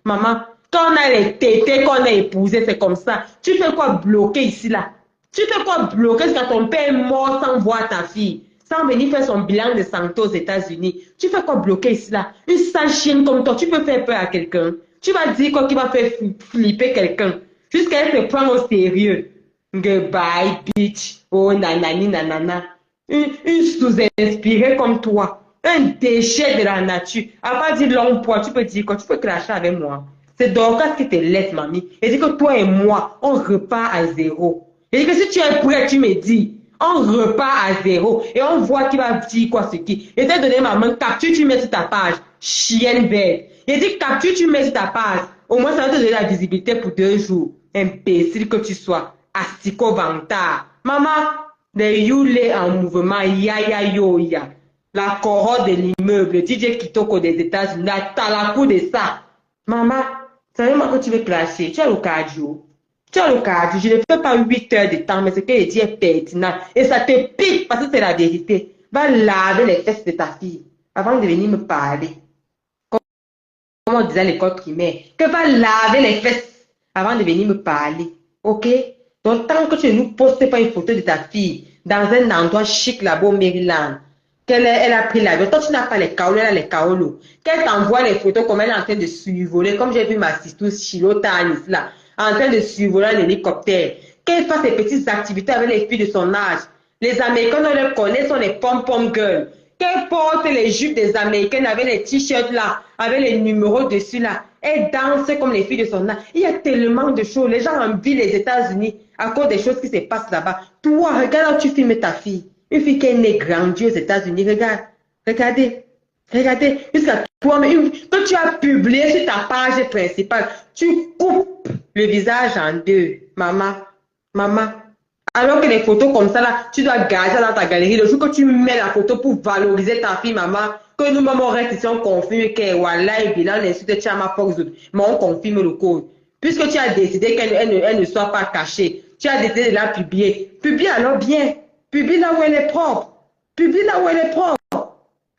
S2: Maman, quand on a les tétés qu'on a épousés, c'est comme ça. Tu fais quoi bloquer ici là? Tu fais quoi bloquer quand ton père est mort sans voir ta fille, sans venir faire son bilan de santé aux États-Unis? Tu fais quoi bloquer ici là? Une sale chienne comme toi, tu peux faire peur à quelqu'un. Tu vas dire quoi qui va faire flipper quelqu'un. Jusqu'à elle se prend au sérieux. Goodbye, bitch. Oh, nanani, nanana. Une sous-inspirée comme toi. Un déchet de la nature. À part dire long poids, tu peux dire quoi? Tu peux cracher avec moi. C'est Dorcas qui te laisse, mamie. Et dit que toi et moi, on repart à zéro. Et dit que si tu es prêt, tu me dis. On repart à zéro. Et on voit qui va dire quoi ce qui. Et t'ai donné ma main, capture, tu mets sur ta page. Chienne bête. Et dit capture, tu mets sur ta page. Au moins, ça va te donner la visibilité pour 2 jours. Imbécile que tu sois. Asiko Vanta. Maman, les Yule en mouvement, ya ya yo ya. La cohorte de l'immeuble, DJ Kitoko des États-Unis, la talakou de ça. Maman, savez-moi que tu veux clasher. Tu as le cardio. Tu as le cardio. Je ne fais pas 8 heures de temps, mais ce que je dis est pertinent. Et ça te pique parce que c'est la vérité. Va laver les fesses de ta fille avant de venir me parler. Comme on disait à l'école primaire, que va laver les fesses avant de venir me parler. Ok? Donc, tant que tu ne nous postes pas une photo de ta fille dans un endroit chic là-bas au Maryland, elle a pris l'avion, toi tu n'as pas les kaolos, elle a les kaolos, qu'elle t'envoie les photos comme elle est en train de survoler, comme j'ai vu ma sister Chilota Anis là, en train de survoler un hélicoptère, qu'elle fasse ses petites activités avec les filles de son âge. Les Américains, on les connaît, sont les pom-pom girls. Qu'elle porte les jupes des Américaines avec les t-shirts là, avec les numéros dessus là. Elle danse comme les filles de son âge. Il y a tellement de choses. Les gens envient les États-Unis à cause des choses qui se passent là-bas. Toi, regarde où tu filmes ta fille. Une fille qui est née grandie aux États-Unis. Regarde. Regardez. Regardez. Jusqu'à toi, mais quand tu as publié sur ta page principale, tu coupes le visage en 2. Maman. Maman. Alors que les photos comme ça, là, tu dois garder ça dans ta galerie. Le jour que tu mets la photo pour valoriser ta fille, maman, que nous-mêmes, on reste ici, on confirme que, voilà, et bilan, l'insulte, tu as ma force, mais on confirme le code. Puisque tu as décidé qu'elle ne soit pas cachée, tu as décidé de la publier. Publie alors bien. Publie là où elle est propre. Publie là où elle est propre.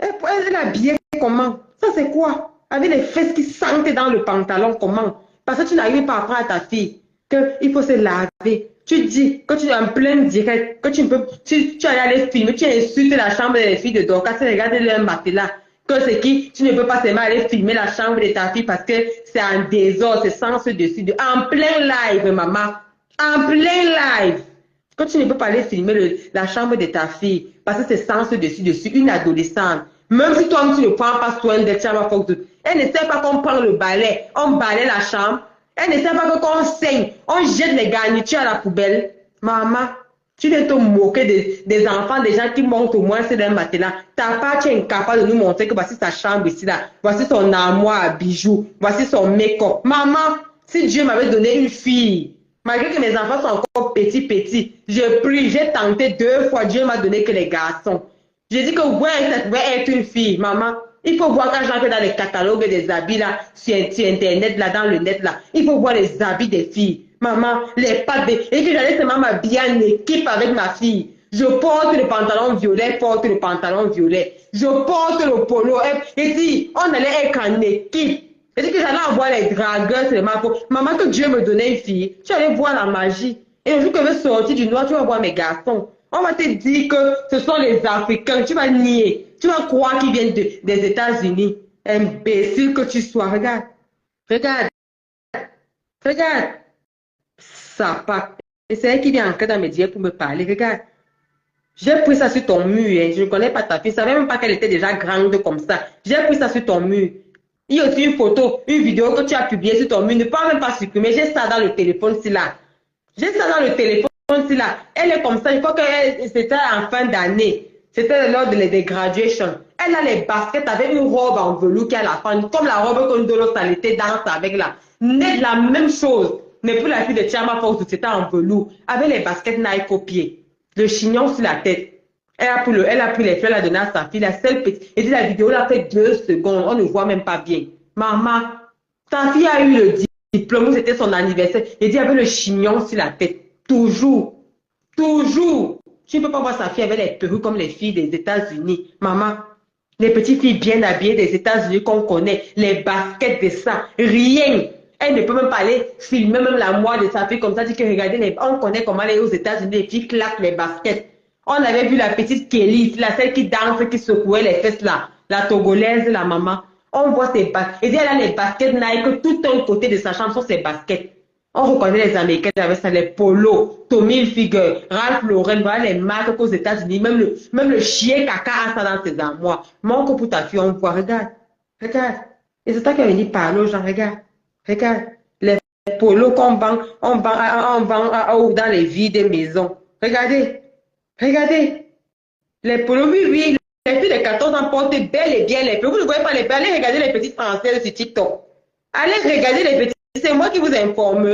S2: Elle a bien comment? Ça, c'est quoi? Avec les fesses qui sentent dans le pantalon, comment? Parce que tu n'arrives pas à apprendre à ta fille qu'il faut se laver. Tu dis que tu es en plein direct, que tu ne peux, tu es allé filmer, tu insultes la chambre des filles de Dorcas, tu regardes leur matelas, que c'est qui, tu ne peux pas seulement aller filmer la chambre de ta fille parce que c'est en désordre, c'est sans ce dessus, en plein live, maman, en plein live. Que tu ne peux pas aller filmer la chambre de ta fille parce que c'est sans ce dessus, une adolescente. Même si toi, tu ne prends pas soin d'elle, tu as ma force. Elle ne sait pas qu'on prend le balai, on balaie la chambre. Elle ne sait pas que quand on saigne, on jette les garnitures à la poubelle. Maman, tu viens te moquer des enfants, des gens qui montent au moins sur leur matelas. Ta part, tu es incapable de nous montrer que voici sa chambre ici, là. Voici son armoire à bijoux. Voici son make-up. Maman, si Dieu m'avait donné une fille, malgré que mes enfants sont encore petits, je prie, j'ai tenté 2 fois, Dieu m'a donné que les garçons. J'ai dit que ouais, ça pouvait être une fille, maman. Il faut voir quand j'entre dans les catalogues des habits là, sur Internet, là, dans le net là. Il faut voir les habits des filles. Maman, les pattes des... Et que j'allais seulement m'habiller en équipe avec ma fille. Je porte le pantalon violet, elle porte le pantalon violet. Je porte le polo. Et si on allait être en équipe. Et dit que j'allais avoir les dragueurs seulement pour... Maman, que Dieu me donnait une fille. Tu allais voir la magie. Et le jour que je vais sortir du noir, tu vas voir mes garçons. On va te dire que ce sont les Africains. Tu vas nier. Tu vas croire qu'ils viennent des États-Unis. Imbécile que tu sois. Regarde. Regarde. Regarde. Ça part. Et c'est elle qui vient encore dans mes dieux pour me parler. Regarde. J'ai pris ça sur ton mur. Hein. Je ne connais pas ta fille. Je ne savais même pas qu'elle était déjà grande comme ça. J'ai pris ça sur ton mur. Il y a aussi une photo, une vidéo que tu as publiée sur ton mur. Ne peux même pas supprimer. J'ai ça dans le téléphone, c'est là. J'ai ça dans le téléphone. Là. Elle est comme ça, il faut que c'était en fin d'année. C'était lors des graduations. Elle a les baskets avec une robe en velours qui a la fin, comme la robe que Ndolo Salité danse avec là. N'est la même chose. Mais pour la fille de Chama Fox, c'était en velours, avec les baskets Nike au pied, le chignon sur la tête. Elle a pris les fleurs, elle a donné à sa fille, la seule petite. Et dit la vidéo l'a fait 2 secondes, on ne voit même pas bien. Maman, ta fille a eu le diplôme, c'était son anniversaire. Et dit avec le chignon sur la tête. Toujours. Toujours. Tu ne peux pas voir sa fille avec les perruques comme les filles des États-Unis. Maman, les petites filles bien habillées des États-Unis qu'on connaît, les baskets de ça, rien. Elle ne peut même pas aller filmer même la moelle de sa fille comme ça, dit que regardez, on connaît comment aller aux États-Unis, les filles claquent les baskets. On avait vu la petite Kelly, la celle qui danse, qui secouait les fesses là, la Togolaise, la maman. On voit ses baskets. Et elle a les baskets Nike, tout un côté de sa chambre sont ses baskets. On reconnaît les Américains avec ça, les polos, Tommy Hilfiger, Ralph Lauren, voilà les marques qu'aux États-Unis, même le chien caca a ça dans ses armoires. Montre pour ta fille, on voit, regarde, regarde. Et c'est toi qui as venu parler aux gens, regarde, regarde. Les polos qu'on vend, dans les villes des maisons. Regardez, regardez. Les polos, oui, oui, les filles de 14 ans portent bel et bien les polos. Vous ne voyez pas les polos, allez regarder les petites françaises sur TikTok. Allez regarder les petites, c'est moi qui vous informe.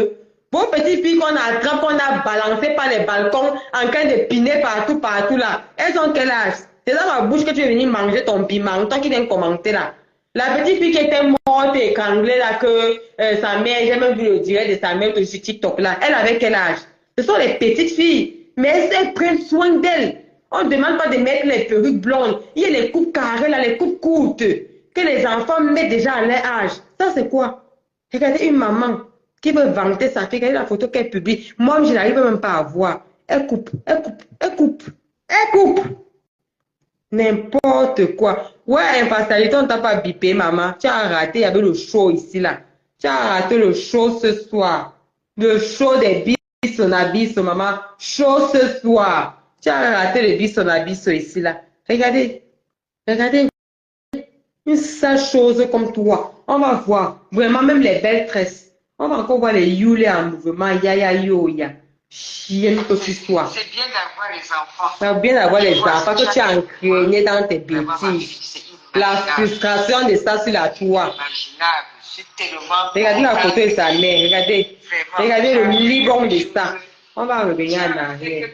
S2: Vos petites filles qu'on attrape, qu'on a balancées par les balcons, en train de piner partout, partout là. Elles ont quel âge? C'est dans ma bouche que tu es venu manger ton piment, toi qui viens commenter là. La petite fille qui était morte et étranglée là, que sa mère, j'ai même vu le direct de sa mère sur TikTok là, elle avait quel âge? Ce sont les petites filles, mais elles prennent soin d'elles. On ne demande pas de mettre les perruques blondes. Il y a les coupes carrées là, les coupes courtes, que les enfants mettent déjà à leur âge. Ça c'est quoi? Regardez une maman qui veut vanter sa fille, regardez la photo qu'elle publie. Moi, je n'arrive même pas à voir. Elle coupe, elle coupe, elle coupe, elle coupe. N'importe quoi. Ouais, impartialité, on ne t'a pas bipé, maman. Tu as raté, il y avait le show ici, là. Tu as raté le show ce soir. Le show des biso, maman. Show ce soir. Tu as raté le biso ici, là. Regardez. Regardez. Une sale chose comme toi. On va voir. Vraiment, même les belles tresses. On va encore voir les youlés en mouvement. Ya, yo, ya. Chienne que tu sois.
S1: C'est bien d'avoir les enfants.
S2: C'est bien d'avoir les enfants que tu as entraîné dans tes bêtises. La frustration de ça sur la toit. Regardez la photo de sa mère. Regardez. Regardez le libon de ça. On va revenir en arrière.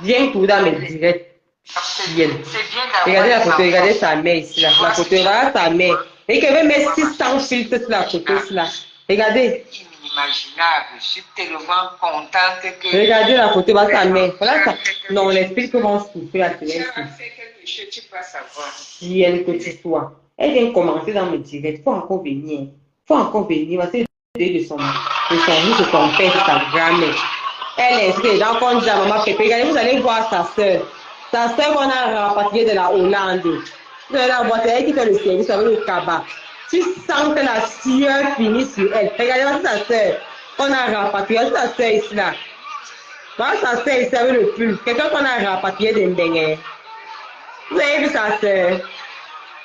S2: Viens tout dans mes directs. Chienne. Regardez la photo. Regardez sa mère ici. Là. La photo. Regardez sa mère. Et qu'elle veut mettre 600 filtres sur la photo. Là. Regardez.
S1: Inimaginable. Je suis tellement contente que.
S2: Regardez la photo, va sa mère. Voilà ça. Non, les filles vont souffrir à ce chienne que tu sois. Elle vient commencer dans mes directs. Il faut encore venir. Il faut encore venir. Parce que de son fils, de son père, de sa grand-mère. Elle est inscrite dans le compte de la maman Pépé. Regardez, vous allez voir sa soeur. Sa soeur qu'on a rapatriée de la Hollande. Vous allez la voir, c'est elle qui fait le service avec le cabas. Tu sens que la sueur finit sur elle. Regardez sa soeur. On a rapatrié. Sa soeur ici là. Voilà sa soeur ici avec le pull. Quelqu'un qu'on a rapatrié de Mbengé. Vous avez vu sa soeur?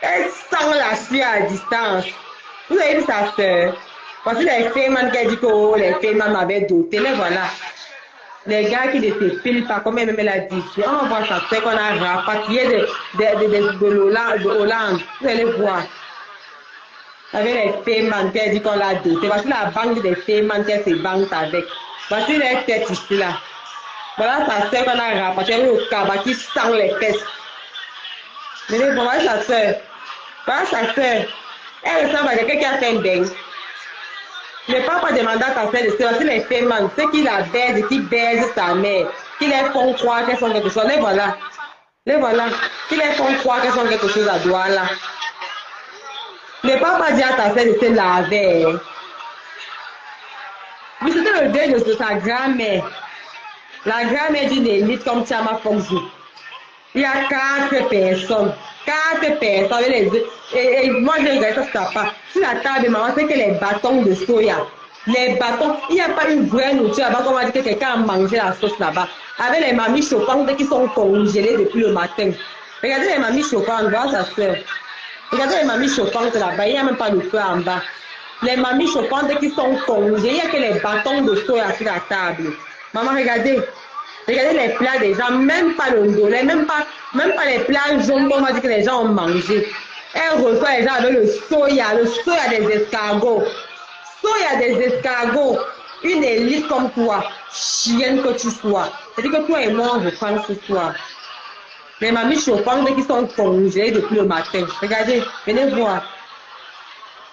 S2: Elle sent la sueur à distance. Vous avez vu sa soeur? Parce que les femmes qui ont dit que oh, les femmes m'avaient doté. Mais voilà. Les gars qui ne se filent pas, comme même elle a dit. On voit sa soeur qu'on a rapatrié de Hollande. Vous allez voir. Avec les paiements qui a dit qu'on l'a doté. Voici la banque des paiements qui se banque avec. Voici les têtes ici là. Voilà sa soeur qu'on a rapporté avec le cabas qui sent les fesses. Mais voilà sa soeur. Voilà sa soeur. Elle ressemble à quelqu'un qui a fait un dingue. Ne pas demander à ta soeur de se voici les paiements. Ceux qui la baisent, qui baisent sa mère. Qui les font croire qu'elles sont quelque chose. Les voilà. Les voilà. Qui les font croire qu'elles sont quelque chose à Douala. Ne pas dire à ta soeur de se laver. Oui, c'était le deuil de sa grand-mère. La grand-mère d'une élite comme Tiama Fongzi. Il y a 4 personnes. 4 personnes avec les. Et moi, je regarde ça pas. Sur la table, maman, c'est que les bâtons de soya. Les bâtons, il n'y a pas une vraie nourriture là-bas. Comme on dit que quelqu'un a mangé la sauce là-bas. Avec les mamies chauffantes qui sont congelées depuis le matin. Regardez les mamies chauffantes, voilà sa soeur. Regardez les mamies chauffantes là-bas, il n'y a même pas de feu en bas. Les mamies chauffantes qui sont congelées, il n'y a que les bâtons de soya sur la table. Maman, regardez. Regardez les plats des gens, même pas le ndolé, même pas les plats jaunes qu'on va dire que les gens ont mangé. Elle reçoit les gens avec le soya des escargots. Soya des escargots. Une élite comme toi, chienne que tu sois. C'est-à-dire que toi et moi, on reprend ce soir. Les mamies chauffantes qui sont congelées depuis le matin. Regardez, venez voir.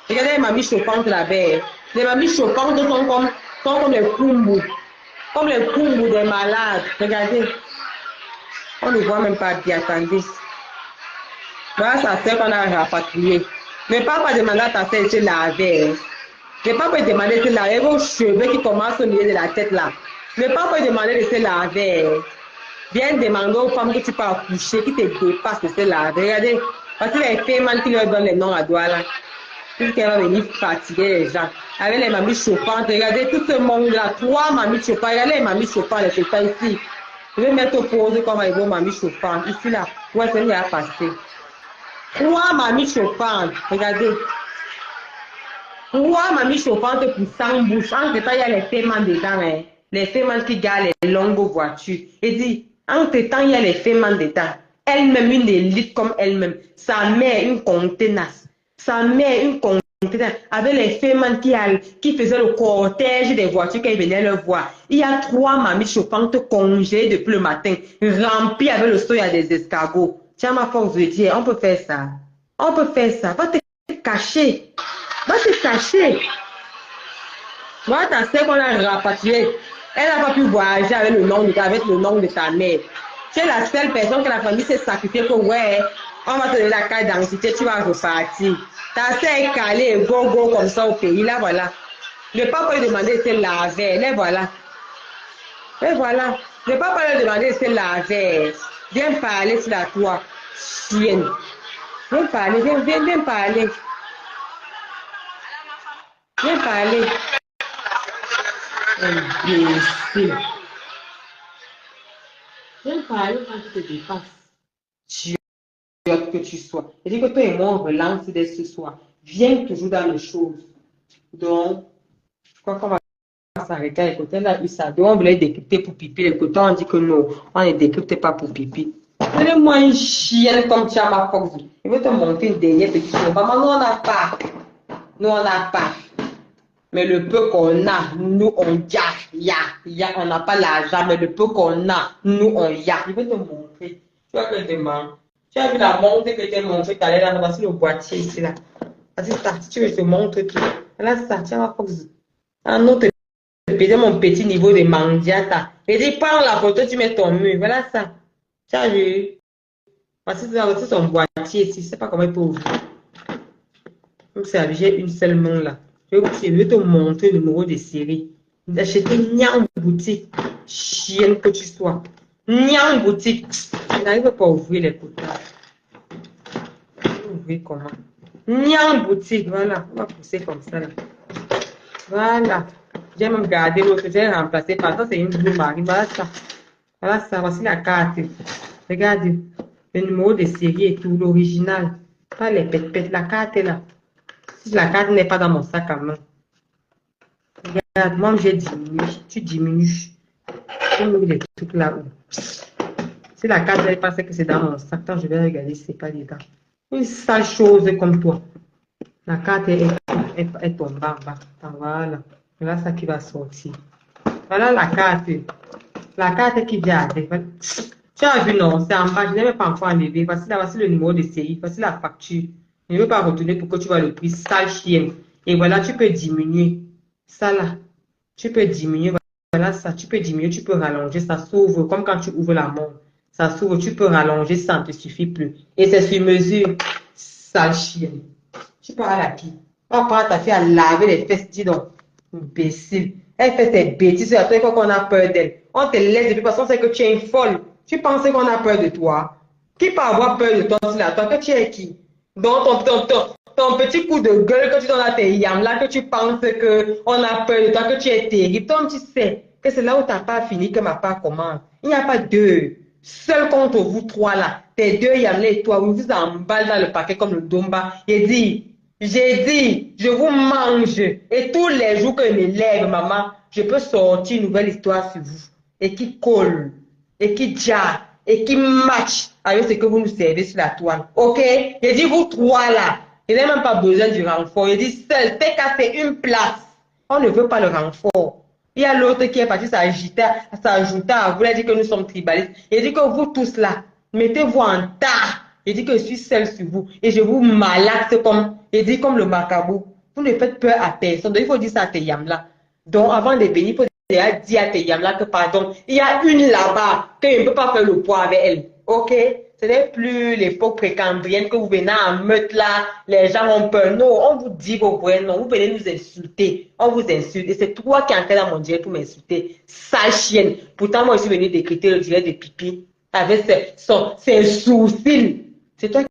S2: Regardez les mamies chauffantes là-bas. Les mamies chauffantes sont comme les kumbous. Comme les kumbous des malades. Regardez. On ne voit même pas bien. Attendez. Voilà sa soeur qu'on a rapatriée. Ne pas demander à ta soeur de se laver. Ne pas demander de se laver vos cheveux qui commencent au milieu de la tête là. Ne pas demander de se laver. Viens demander aux femmes que tu peux accoucher, qui te dépassent de se laver. Regardez. Parce que les femmes qui leur donnent les noms à Douala. Puisqu'elle va venir fatiguer les gens. Avec les mamies chauffantes, regardez tout ce monde-là, 3 mamies chauffantes, regardez les mamies chauffantes, c'est pas ici. Je vais mettre au pause comme les mamies chauffantes. Ici, là, où est-ce qu'elle a passé? 3 mamies chauffantes, regardez. 3 mamies chauffantes pour 100 bouches. Entre temps, il y a les fémins dedans, hein. Les fémins qui gardent les longues voitures. Et dit, entre temps, il y a les fémins dedans. Elle-même, une élite comme elle-même. Sa mère, une contenace. Sa mère, une contenace. Avec les fémins qui faisaient le cortège des voitures quand ils venaient leur voir. Il y a 3 mamies chauffantes congées depuis le matin, remplies avec le soya des escargots. Tiens, ma force de dire, on peut faire ça. On peut faire ça. Va te cacher. Va te cacher. Moi, ta sœur qu'on a rapatriée, elle n'a pas pu voyager avec le nom de ta mère. Tu es la seule personne que la famille s'est sacrifiée pour, ouais, on va te donner la carte d'identité, tu vas repartir. Ta sœur est calée, go comme ça au pays, là, voilà. Le papa lui demandait de se laver, là, voilà. Et voilà. Le papa lui demandait de se laver. Viens parler sur la toi, chienne. Viens parler, viens parler. Viens parler. Imbécile. Viens parler quand tu te dépasses. Que tu sois. C'est-à-dire que toi et moi, on relance dès ce soir. Viens toujours dans les choses. Donc, je crois qu'on va s'arrêter à écouter. Là, donc on voulait décrypter pour pipi. L'écoutant, on dit que non, on ne décrypte pas pour pipi. Donnez-moi une chienne comme tu as ma force. Il veut te montrer une dernière petite chose. Maman, nous, on n'a pas. Nous, on n'a pas. Mais le peu qu'on a, nous, on y a. On n'a pas l'argent, mais le peu qu'on a, nous, on y a. Il veut te montrer. Tu vois que je demande. Tu as vu la montre que je t'ai montré tout à l'heure, là, voici le boîtier ici, là. Vas-y, ça, si tu veux, je te montre tout. Voilà ça, tiens, ma force. Un autre, mon petit niveau de mandiata. Et dis, prends la photo, tu mets ton mur. Voilà ça. Tu as vu? Voici son boîtier ici. Je ne sais pas comment il peut ouvrir. Comme ça, j'ai une seule main, là. Je vais te montrer le numéro de série. D'acheter Nian boutique. Chienne que tu sois. Nian boutique. Je n'arrive pas à ouvrir les photos. Je vais ouvrir comment? Nian boutique. Voilà. On va pousser comme ça, là. Voilà. J'ai même gardé l'autre. J'ai remplacé par ça. C'est une Blue Marine. Voilà ça. Voilà ça. Voici la carte. Regardez. Le numéro de série et tout. L'original. Pas les pètes-pètes. La carte est là. Si la carte n'est pas dans mon sac à main. Regarde, moi j'ai diminué. Tu diminues. Je mets les trucs là-haut. Si la carte n'est pas, c'est que c'est dans mon sac. Attends, je vais regarder si c'est pas dedans. Une sale chose comme toi. La carte est tombée en bas. Voilà. Voilà ça qui va sortir. Voilà la carte. La carte qui vient avec. Tu as vu, non? C'est en bas. Je n'ai même pas encore enlevé. Voici le numéro de série. Voici la facture. Je ne veux pas retourner pour que tu vois le prix. Sale chien. Et voilà, tu peux diminuer. Ça là. Tu peux diminuer. Voilà ça. Tu peux diminuer. Tu peux rallonger. Ça s'ouvre comme quand tu ouvres la montre. Ça s'ouvre. Tu peux rallonger. Ça ne te suffit plus. Et c'est sur mesure. Sale chien. Tu parles à qui? On prend ta fille à laver les fesses. Dis donc. Imbécile. Elle fait ses bêtises. À toi, qu'on a peur d'elle. On te laisse depuis parce qu'on sait que tu es une folle. Tu pensais qu'on a peur de toi. Qui peut avoir peur de toi? Toi, que tu es qui? Donc, ton petit coup de gueule que tu donnes à tes yams, là, que tu penses qu'on a peur de toi, que tu es terrible. Toi, tu sais que c'est là où ta part fini que ma part commence. Il n'y a pas deux. Seul contre vous trois, là. Tes deux yams et toi, vous vous emballez dans le paquet comme le domba. J'ai dit, je vous mange. Et tous les jours que je me lève, maman, je peux sortir une nouvelle histoire sur vous. Et qui colle, et qui jarre, et qui match avec ce que vous nous servez sur la toile. Ok? J'ai dit, vous trois là, il n'a même pas besoin du renfort. J'ai dit, seul, t'es cassé une place. On ne veut pas le renfort. Il y a l'autre qui est parti s'ajouter à vous. Il a dit que nous sommes tribalistes. Il dit que vous tous là, mettez-vous en tas. Il dit que je suis seul sur vous. Et je vous malaxe comme le macabre. Vous ne faites peur à personne. Donc il faut dire ça à tes yams là. Donc avant de venir, il faut dire à tes yams là que pardon, il y a une là-bas que je ne peux pas faire le poids avec elle. Ok? Ce n'est plus l'époque précambrienne que vous venez en meute là, les gens ont peur. Non, on vous dit vos vrais noms, vous venez nous insulter. On vous insulte. Et c'est toi qui es entré dans mon direct pour m'insulter. Sale chienne. Pourtant, moi, je suis venu décrypter le direct de pipi avec ses sourcils. C'est toi